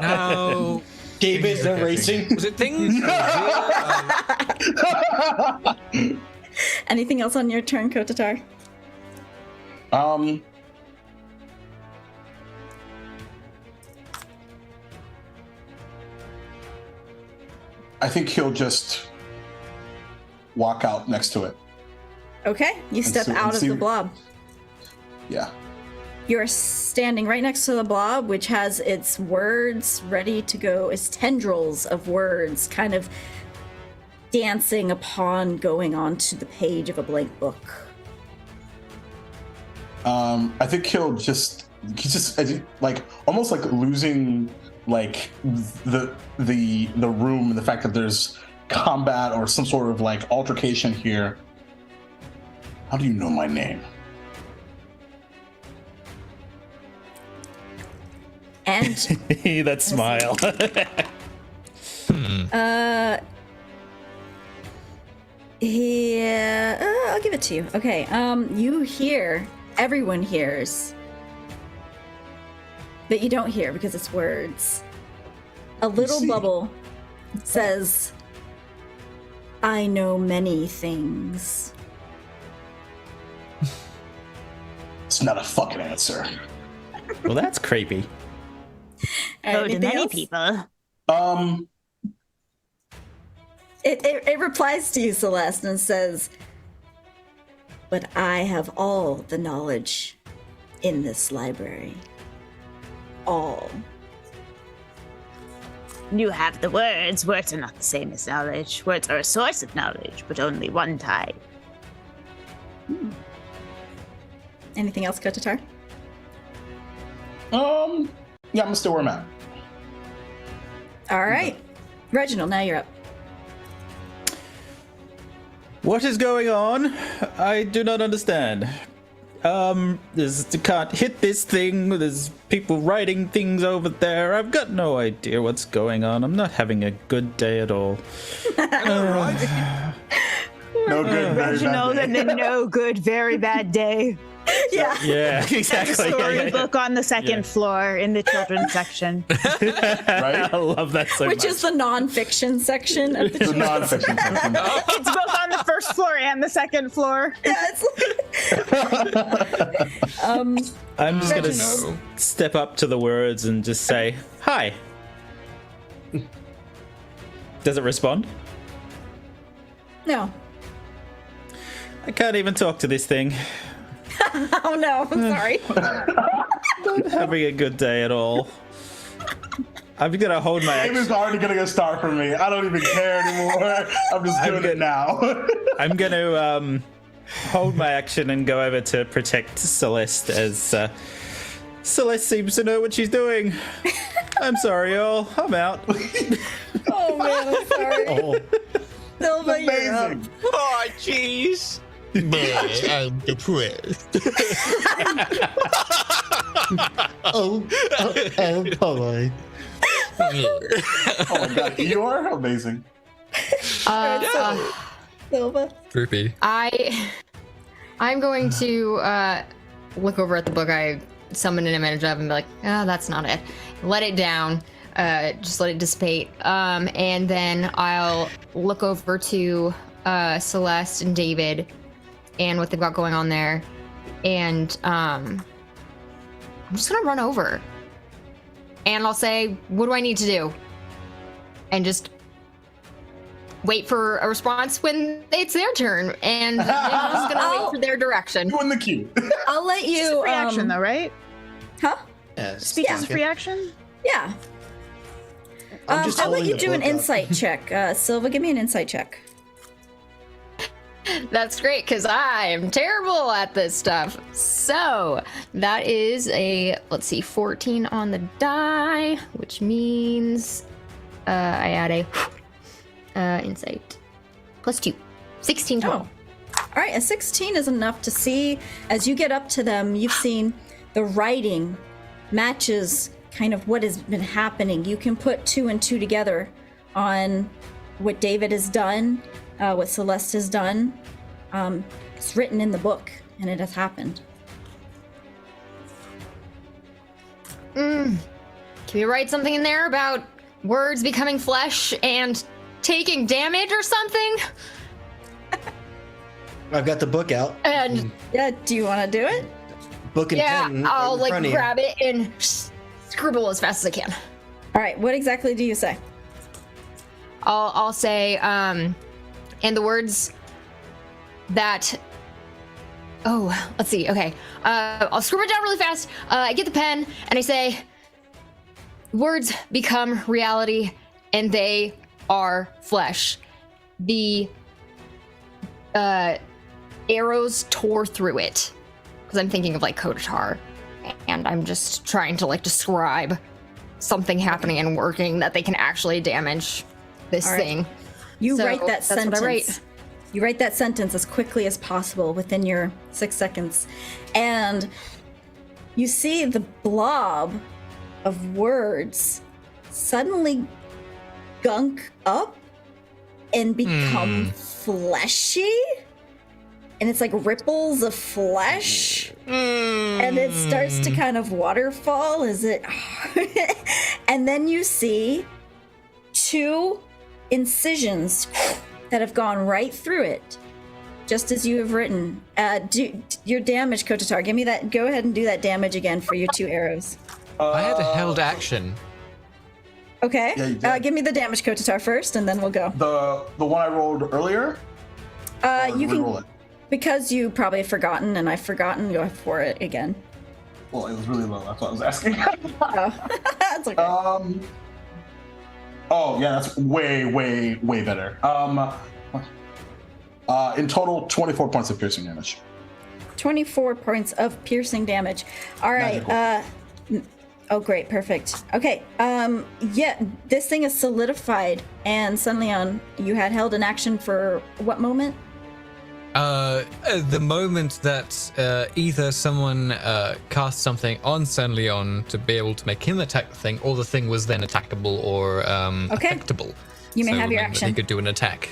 No. David erasing. Was it things? Anything else on your turn, Kotatar? I think he'll just walk out next to it. Okay, you step out of the blob. Yeah. You're standing right next to the blob, which has its words ready to go, its tendrils of words kind of dancing upon going onto the page of a blank book. I think he's just like almost like losing like the room and the fact that there's combat or some sort of like altercation here. How do you know my name? And that smile. Yeah, I'll give it to you. Okay, you hear, everyone hears, but you don't hear because it's words. A little bubble says, "I know many things." It's not a fucking answer. Well, that's creepy. So do many else? people. It replies to you, Celeste, and says, "But I have all the knowledge in this library. All." You have the words. Words are not the same as knowledge. Words are a source of knowledge, but only one type. Anything else, Kotatar? Yeah, I'm still where I'm at. All right. Reginald, now you're up. What is going on? I do not understand. Can't hit this thing. There's people writing things over there. I've got no idea what's going on. I'm not having a good day at all. No good, very Reginald bad and day. the no good, very bad day. Yeah, exactly. Storybook on the second floor in the children's section. Right? I love that so much. Which is the non-fiction section of the The non-fiction section. It's both on the first floor and the second floor. Yeah, it's I'm just gonna Reginald. step up to the words and just say, hi. Does it respond? no. I can't even talk to this thing. Oh no, I'm sorry. Not having a good day at all. I'm gonna hold my Game is action. already gonna get star for me. I don't even care anymore. I'm just doing it now. I'm gonna hold my action and go over to protect Celeste as Celeste seems to know what she's doing. I'm sorry, y'all. I'm out. Oh man, I'm sorry. Oh, Silva, you're up. Amazing. Oh, jeez. I'm depressed. oh, boy. Oh my god, you are amazing. Silva. Droopy. I'm going to look over at the book I summoned an image of and be like, oh, that's not it. Let it down. Just let it dissipate. And then I'll look over to Celeste and David and what they've got going on there. And I'm just gonna run over. And I'll say, what do I need to do? And just wait for a response when it's their turn. And I'm just gonna wait for their direction. You in the queue. I'll let It's you. a free action, though, right? Huh? Yes. Speech is a free action? Yeah. I'm just I'll let holding you the do an book up. insight check. Silva, give me an insight check. That's great, because I am terrible at this stuff. So that is a, let's see, 14 on the die, which means I add a insight plus 2. 16 total. All right, a 16 is enough to see. As you get up to them, you've seen the writing matches kind of what has been happening. You can put 2 and 2 together on what David has done, what Celeste has done. It's written in the book, and it has happened. Can we write something in there about words becoming flesh and taking damage or something? I've got the book out. And Yeah, do you want to do it? Book and yeah, pen. I'll in like front of you. grab it and scribble as fast as I can. All right, what exactly do you say? I'll say, and the words that. Oh, let's see. Okay, I'll scribble it down really fast. I get the pen and I say, "Words become reality, and they are flesh." The arrows tore through it because I'm thinking of like Kotatar, and I'm just trying to like describe something happening and working that they can actually damage this All right. thing. You So, write that that's what I sentence. write. You write that sentence as quickly as possible within your 6 seconds. And you see the blob of words suddenly gunk up and become fleshy. And it's like ripples of flesh. And it starts to kind of waterfall as it. And then you see 2 incisions that have gone right through it, just as you have written. Do your damage, Kotatar. Give me that. Go ahead and do that damage again for your 2 arrows. I had a held action. Okay. Yeah, you did. Give me the damage, Kotatar, first, and then we'll go. The one I rolled earlier. Or You reroll can, it. because you probably have forgotten, and I've forgotten. Go for it again. Well, it was really low. That's what I was asking. Oh, that's okay. Oh yeah, that's way better. In total, 24 points of piercing damage. 24 points of piercing damage. All right. Oh, great. Perfect. Okay. Yeah, this thing is solidified. And Sunleon, you had held an action for what moment? The moment that either someone cast something on Sunleon to be able to make him attack the thing, or the thing was then attackable or affectable. You may have your action. He could do an attack.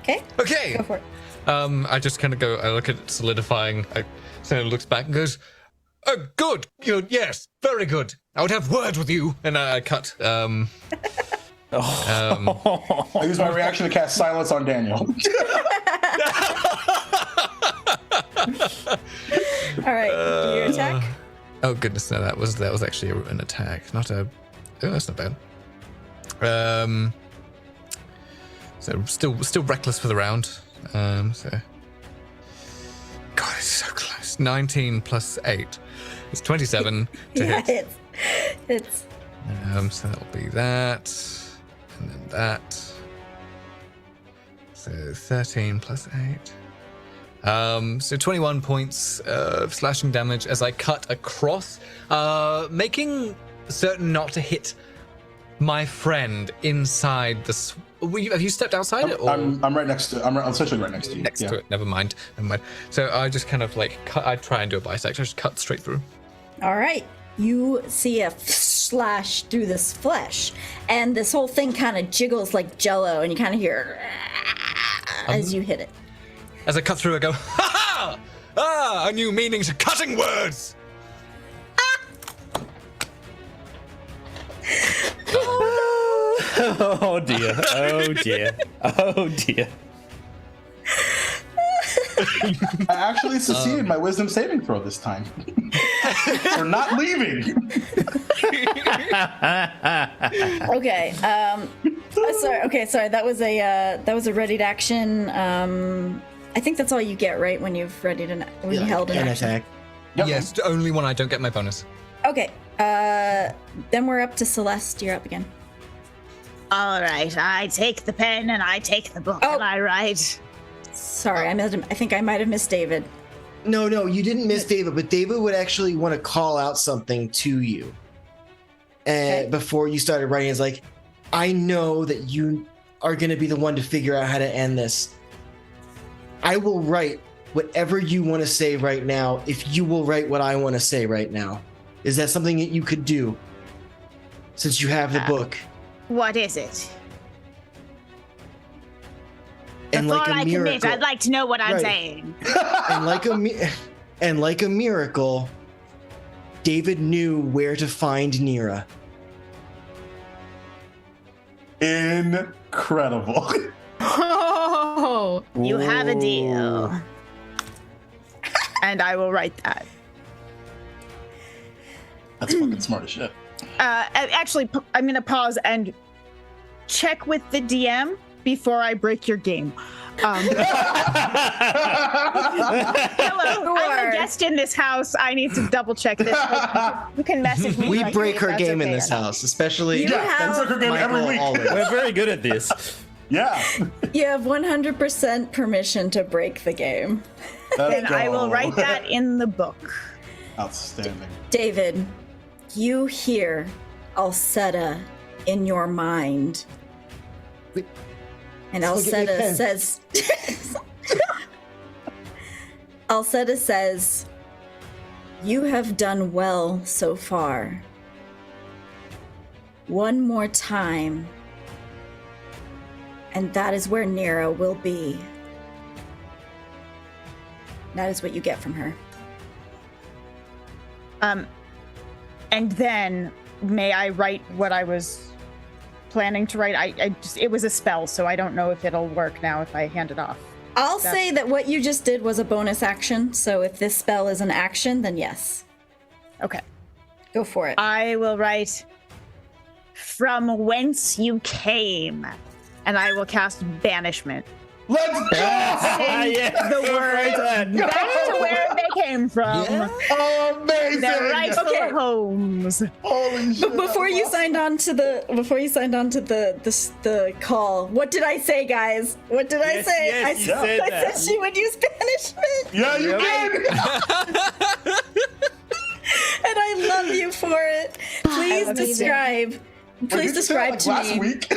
Okay. Okay. Go for it. I just kind of go. I look at it solidifying. So looks back and goes, "Oh, good. Yes, very good. I would have words with you." And I cut. I use my reaction to cast silence on Daniel. All right. Do your attack. Oh goodness, no, that was actually an attack, not a. Oh, that's not bad. So still reckless for the round. So. God, it's so close. 19 plus 8. It's 27 to hit. It's. So that'll be that, and then that. So 13 plus 8. So 21 points of slashing damage as I cut across, making certain not to hit my friend inside the. Have you stepped outside it? Or? I'm right next to. I'm essentially right next to you. Next to it. Never mind. So I just kind of cut. I try and do a bisection. I just cut straight through. All right. You see a slash through this flesh, and this whole thing kind of jiggles like jello, and you kind of hear as you hit it. As I cut through, I go, "Ha ha! Ah, a new meaning to cutting words." Oh dear. Oh dear. Oh dear. I actually succeeded my wisdom saving throw this time. For not leaving. Okay. Sorry. That was a readied action. I think that's all you get, right? When you've readied when you held an action. attack. Yep. Yes, only when I don't get my bonus. Okay. Then we're up to Celeste. You're up again. All right, I take the pen and I take the book and I write. Sorry, I think I might have missed David. No, you didn't miss David, but David would actually want to call out something to you. And before you started writing, it's like, I know that you are going to be the one to figure out how to end this. I will write whatever you want to say right now if you will write what I want to say right now. Is that something that you could do? Since you have the book. What is it? And Before like a I miracle, commit, I'd like to know what I'm saying. and like a miracle, David knew where to find Nira. Incredible. Oh, you have a deal. And I will write that. That's fucking smart as shit. Actually, I'm going to pause and check with the DM before I break your game. Hello, I'm a guest in this house. I need to double check this. You can message me. We right break here her if that's game in okay this or not. house, especially You have- That's her game every week. We're very good at this. Yeah. You have 100% permission to break the game. Then I will write that in the book. Outstanding. David, you hear Alseta in your mind. And Look at me, Alseta pen. says... Alseta says, you have done well so far. One more time, and that is where Nira will be. That is what you get from her. And then may I write what I was planning to write? I just, it was a spell, so I don't know if it'll work now if I hand it off. I'll say that what you just did was a bonus action, so if this spell is an action, then yes. Okay. Go for it. I will write from whence you came, and I will cast banishment. Let's go! The words back to where they came from. Amazing! Their rightful homes. Holy shit. But before you signed on to the call, what did I say, guys? What did I say? yes, you said I that. said she would use Spanish. punishment. Yeah, you did. And I love you for it. Please describe. Please describe to last me. week.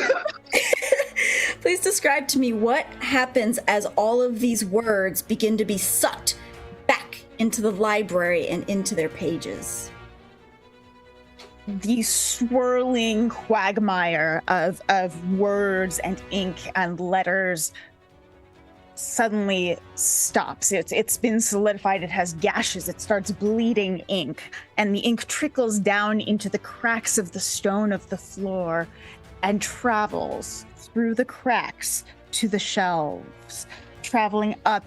Please describe to me what happens as all of these words begin to be sucked back into the library and into their pages. The swirling quagmire of words and ink and letters suddenly stops. It's been solidified. It has gashes. It starts bleeding ink, and the ink trickles down into the cracks of the stone of the floor and travels through the cracks to the shelves, traveling up,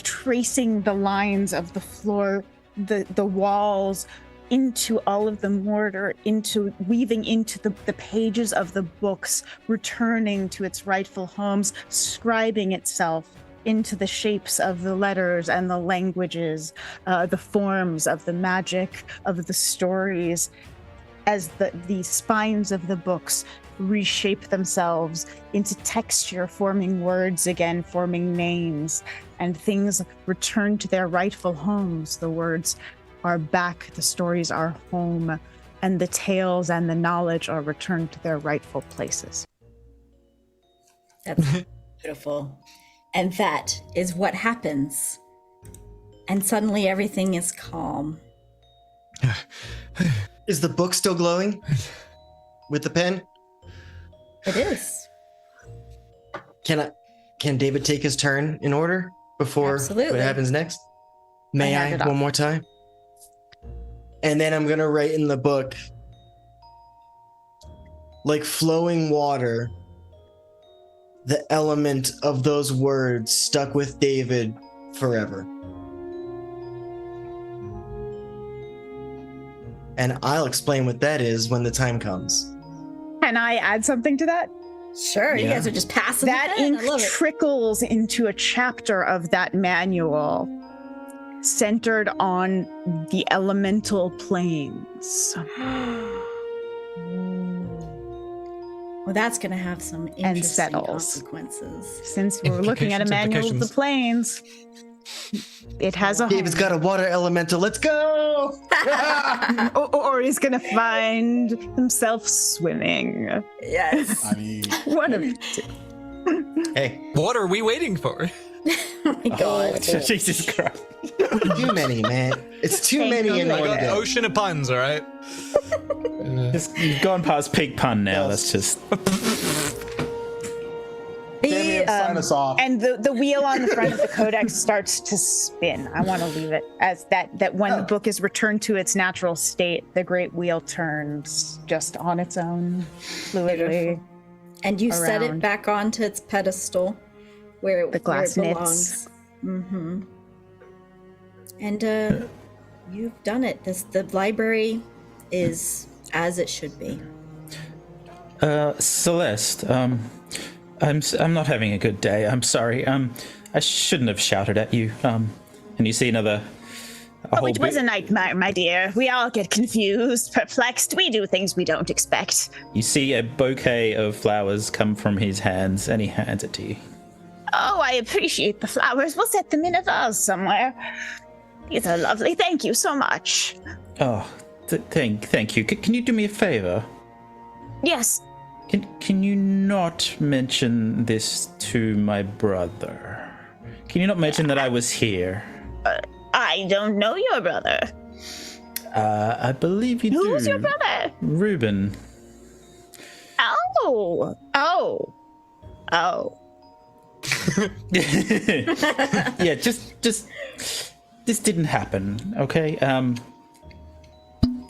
tracing the lines of the floor, the walls, into all of the mortar, into weaving into the pages of the books, returning to its rightful homes, scribing itself into the shapes of the letters and the languages, the forms of the magic, of the stories, as the spines of the books reshape themselves into texture, forming words again, forming names, and things return to their rightful homes. The words are back, the stories are home, and the tales and the knowledge are returned to their rightful places. That's beautiful. And that is what happens. And suddenly everything is calm. Is the book still glowing? With the pen? It is. Can David take his turn in order before Absolutely. what happens next? May hand I it off. one more time? And then I'm gonna write in the book, like flowing water, the element of those words stuck with David forever. And I'll explain what that is when the time comes. Can I add something to that? Sure, you Yeah. guys are just passing That the pen. ink I love it. trickles into a chapter of that manual centered on the elemental planes. Well, that's going to have some interesting settles. consequences. Since we're looking at a manual of the planes, it has a David's got a water elemental. Let's go! or he's gonna find himself swimming. Yes. I mean, One of the two. Hey, What are we waiting for? Oh my god. Jesus Christ. too many, man. It's too many in I one got day. the ocean of puns, all right? You've gone past pig pun now. That's just. Damien, sign us off. And the wheel on the front of the codex starts to spin. I want to leave it as that when the book is returned to its natural state, the great wheel turns just on its own, fluidly. And you set it around. back onto its pedestal where it, The glass where it knits. belongs. Mm-hmm. And you've done it. The library is as it should be. Celeste, I'm not having a good day. I'm sorry. I shouldn't have shouted at you. And you see another. Oh, it was a nightmare, my dear. We all get confused, perplexed. We do things we don't expect. You see a bouquet of flowers come from his hands, and he hands it to you. Oh, I appreciate the flowers. We'll set them in a vase somewhere. These are lovely. Thank you so much. Oh, thank you. Can you do me a favor? Yes. Can you not mention this to my brother? Can you not mention that I was here? I don't know your brother. I believe you do. Who's your brother? Reuben. Oh. Yeah, just this didn't happen, okay?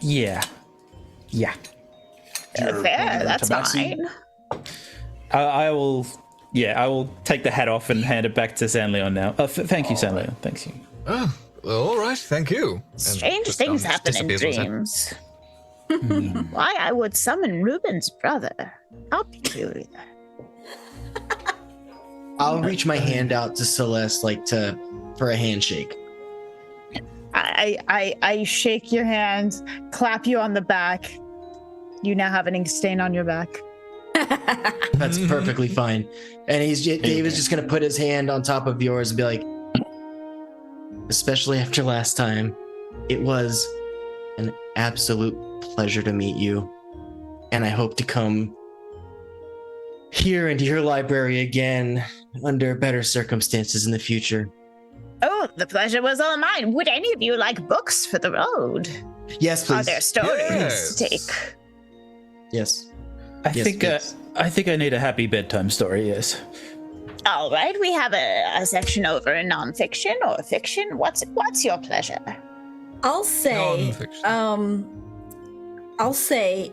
Yeah. Fair. That's Tabaxi? fine. I will take the hat off and hand it back to San Leon now. Thank you, San Leon. Thank you. Oh, all right, thank you. And Strange just, things just happen in disappears on set. dreams. Why I would summon Reuben's brother? How peculiar. I'll reach my hand out to Celeste, for a handshake. I shake your hand, clap you on the back. You now have an ink stain on your back. That's perfectly fine. And David's just gonna put his hand on top of yours and be like, especially after last time. It was an absolute pleasure to meet you, and I hope to come here into your library again under better circumstances in the future. Oh, the pleasure was all mine. Would any of you like books for the road? Yes, please. Are there stories Yes. to take? Yes. I Yes, think please. I think I need a happy bedtime story. Yes. All right, we have a section over in nonfiction or fiction. What's your pleasure? I'll say, Non-fiction. I'll say,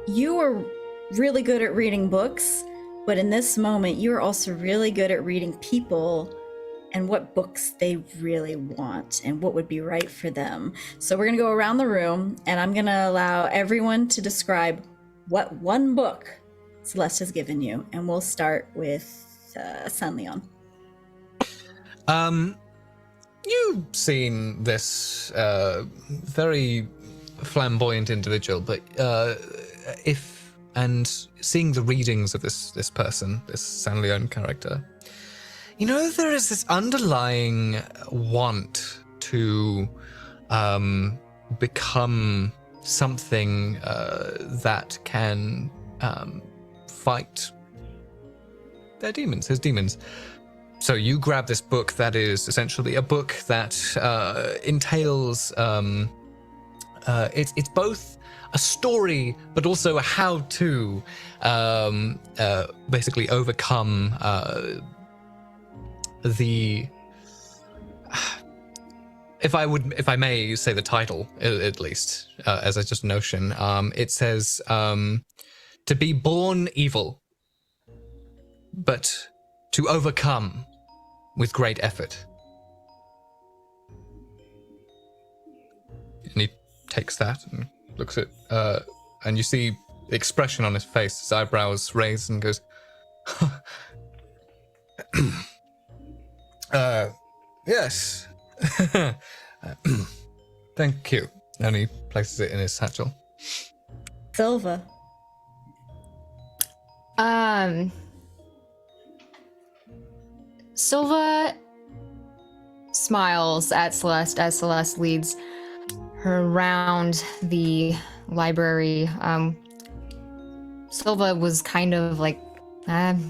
you are really good at reading books, but in this moment, you're also really good at reading people and what books they really want and what would be right for them. So we're gonna go around the room, and I'm gonna allow everyone to describe what one book Celeste has given you, and we'll start with San Leon. You've seen this very flamboyant individual, but seeing the readings of this person, this San Leon character, you know, there is this underlying want to become something that can fight their demons, his demons. So you grab this book that is essentially a book that entails it's both a story but also a how-to basically overcome the if I may say the title at least as a just notion, it says to be born evil but to overcome with great effort. And he takes that and looks at and you see the expression on his face, his eyebrows raised, and goes yes. Thank you. And he places it in his satchel. Silva. Silva smiles at Celeste as Celeste leads her around the library. Silva was kind of like,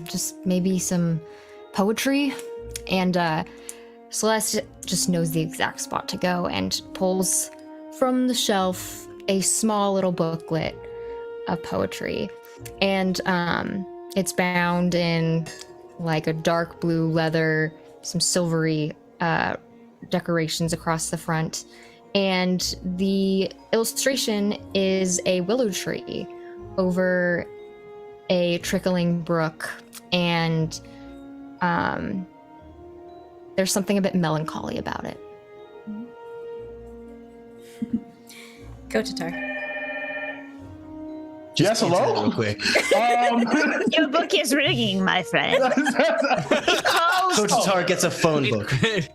just maybe some poetry, and Celeste just knows the exact spot to go and pulls from the shelf a small little booklet of poetry, and it's bound in like a dark blue leather, some silvery decorations across the front, and the illustration is a willow tree over a trickling brook, and there's something a bit melancholy about it. Kotatar. Yes, hello? Real quick. Your book is ringing, my friend. Kotatar gets a phone book. The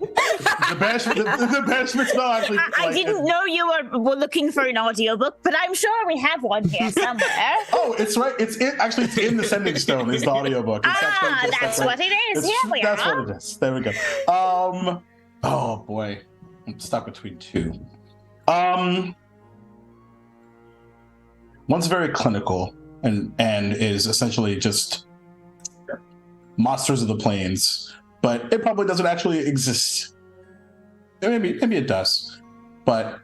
banishment spell actually. I didn't know you were looking for an audiobook, but I'm sure we have one here somewhere. Oh, it's right. It's in the Sending Stone is the audiobook. It's That's what it is. Here we That's are. what it is. There we go. Oh boy, I'm stuck between two. One's very clinical and is essentially just monsters of the plains, but it probably doesn't actually exist. Maybe it does, but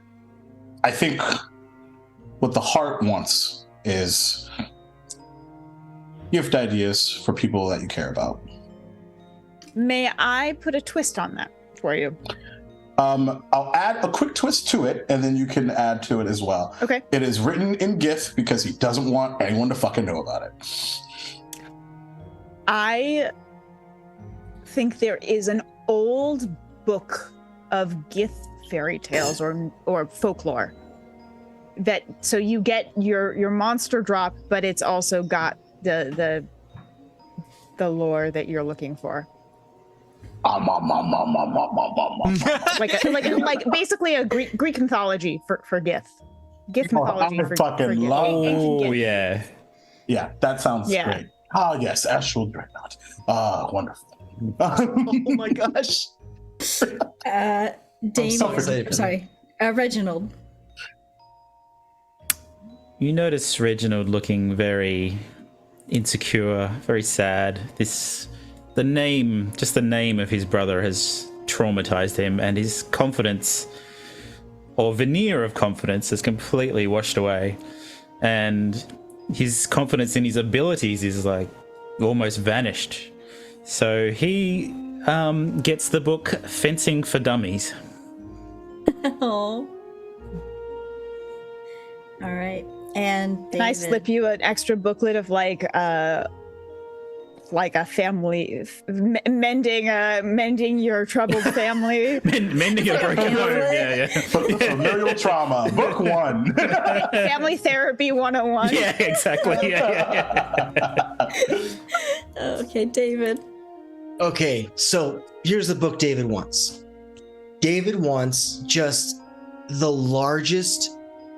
I think what the heart wants is gift ideas for people that you care about. May I put a twist on that for you? I'll add a quick twist to it, and then you can add to it as well. Okay. It is written in Gith because he doesn't want anyone to fucking know about it. I think there is an old book of Gith fairy tales or folklore that so you get your monster drop, but it's also got the lore that you're looking for. like basically a Greek mythology for Gith. Gith mythology I for fucking Gith. love Ancient Oh Gith. yeah. Yeah, that sounds great. Oh yes, Astral Dreadnought. Wonderful. Oh my gosh. Reginald. You notice Reginald looking very insecure, very sad. The name of his brother has traumatized him, and his confidence, or veneer of confidence, has completely washed away. And his confidence in his abilities is like almost vanished. So he gets the book Fencing for Dummies. Oh. All right. And David. Can I slip you an extra booklet of like a family mending your troubled family, mending a broken home? Yeah. Familial trauma, book 1. Family therapy 101. Yeah, exactly. Yeah. Okay, David. Okay, so here's the book David wants. David wants just the largest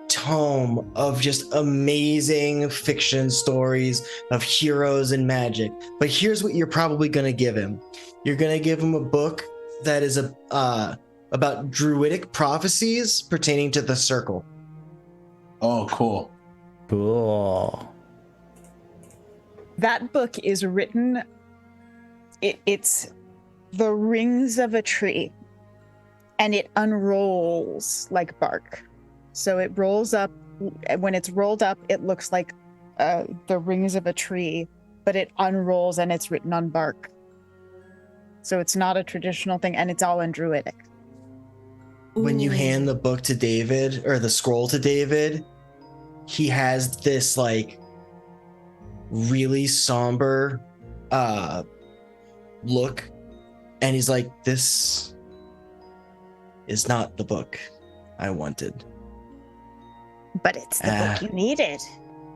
tome of just amazing fiction stories of heroes and magic. But here's what you're probably going to give him. You're going to give him a book that is about druidic prophecies pertaining to the circle. Oh, cool. Cool. That book is written, it's the rings of a tree, and it unrolls like bark. So it rolls up. When it's rolled up, it looks like the rings of a tree, but it unrolls and it's written on bark. So it's not a traditional thing, and it's all in druidic. When you hand the book to David, or the scroll to David, he has this like really somber look, and he's like, "This is not the book I wanted." But it's the book you needed.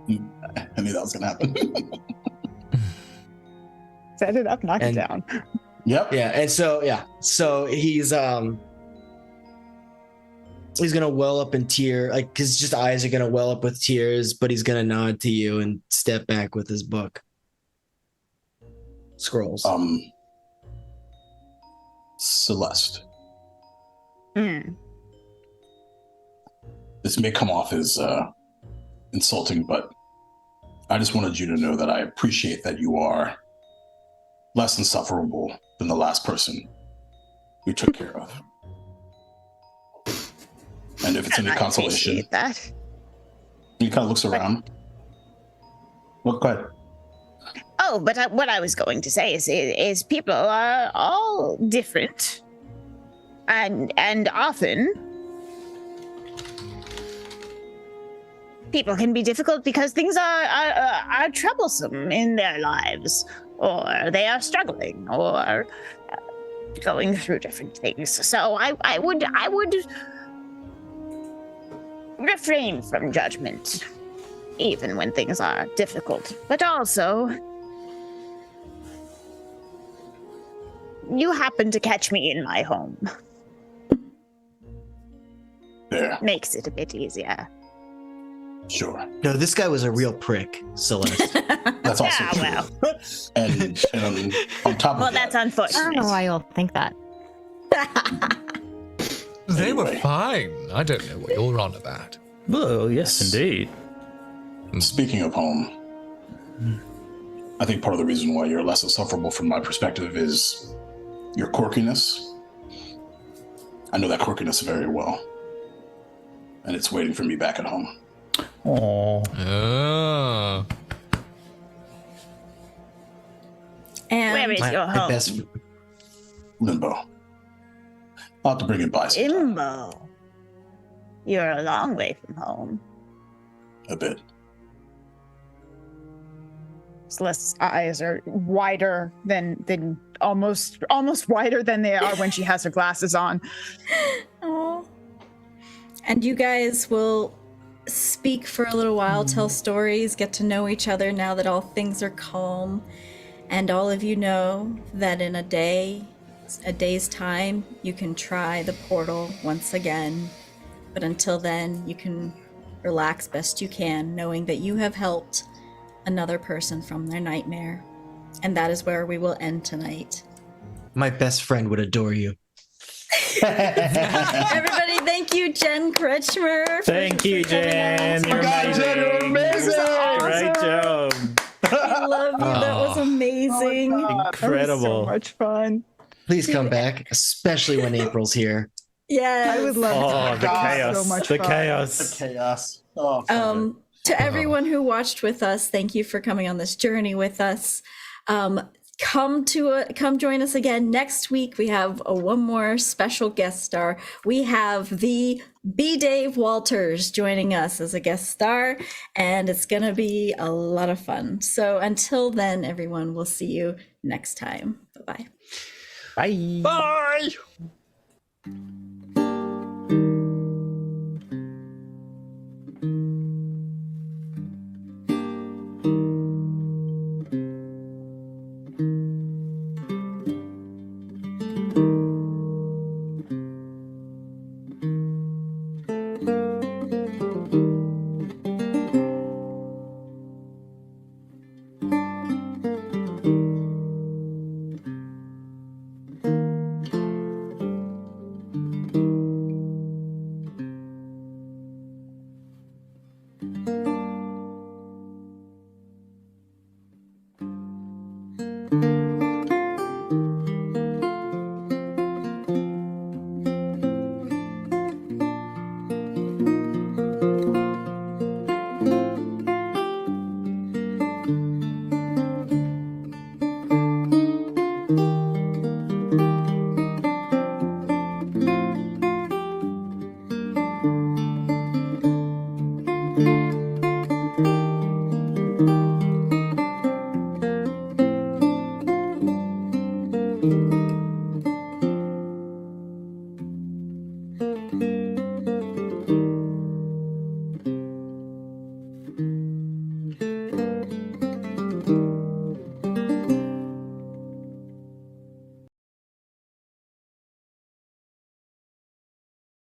I knew that was gonna happen. Set it up, knock it down. Yep. Yeah, and so he's gonna well up in tears, like his just eyes are gonna well up with tears, but he's gonna nod to you and step back with his book. Scrolls. Celeste. Mm. This may come off as insulting, but I just wanted you to know that I appreciate that you are less insufferable than the last person we took care of. And if it's any consolation, that. He kind of looks around. Well, go ahead. Oh, but what I was going to say is people are all different, and often people can be difficult because things are troublesome in their lives, or they are struggling, or going through different things. So I would refrain from judgment, even when things are difficult. But also, you happen to catch me in my home. There. Makes it a bit easier. Sure. No, this guy was a real prick, Celeste. That's also true. Well. And on top of Well, that, that's unfortunate. I don't know why you'll think that. They were fine. I don't know what you're on about. Well, yes, indeed. And speaking of home, I think part of the reason why you're less insufferable from my perspective is your quirkiness. I know that quirkiness very well. And it's waiting for me back at home. Aww. Oh. And Where is your home? Limbo. I'll have to bring it by sometime. Limbo. You're a long way from home. A bit. Celeste's eyes are wider than almost wider than they are when she has her glasses on. Aww. And you guys will speak for a little while, tell stories, get to know each other now that all things are calm. And all of you know that in a day's time, you can try the portal once again. But until then, you can relax best you can, knowing that you have helped another person from their nightmare. And that is where we will end tonight. My best friend would adore you. Everybody, thank you, Jen Kretchmer. Thank you, Jen. You're amazing. Great job. I love you. That was amazing. Incredible. So much fun. Please come back, especially when April's here. Yeah, I would love Oh, to. the chaos. So much The fun. chaos. Chaos. Oh, To everyone who watched with us, thank you for coming on this journey with us. Come join us again next week. We have one more special guest star. We have the B. Dave Walters joining us as a guest star, and it's gonna be a lot of fun. So until then, everyone, we'll see you next time. Bye-bye. Bye. Bye.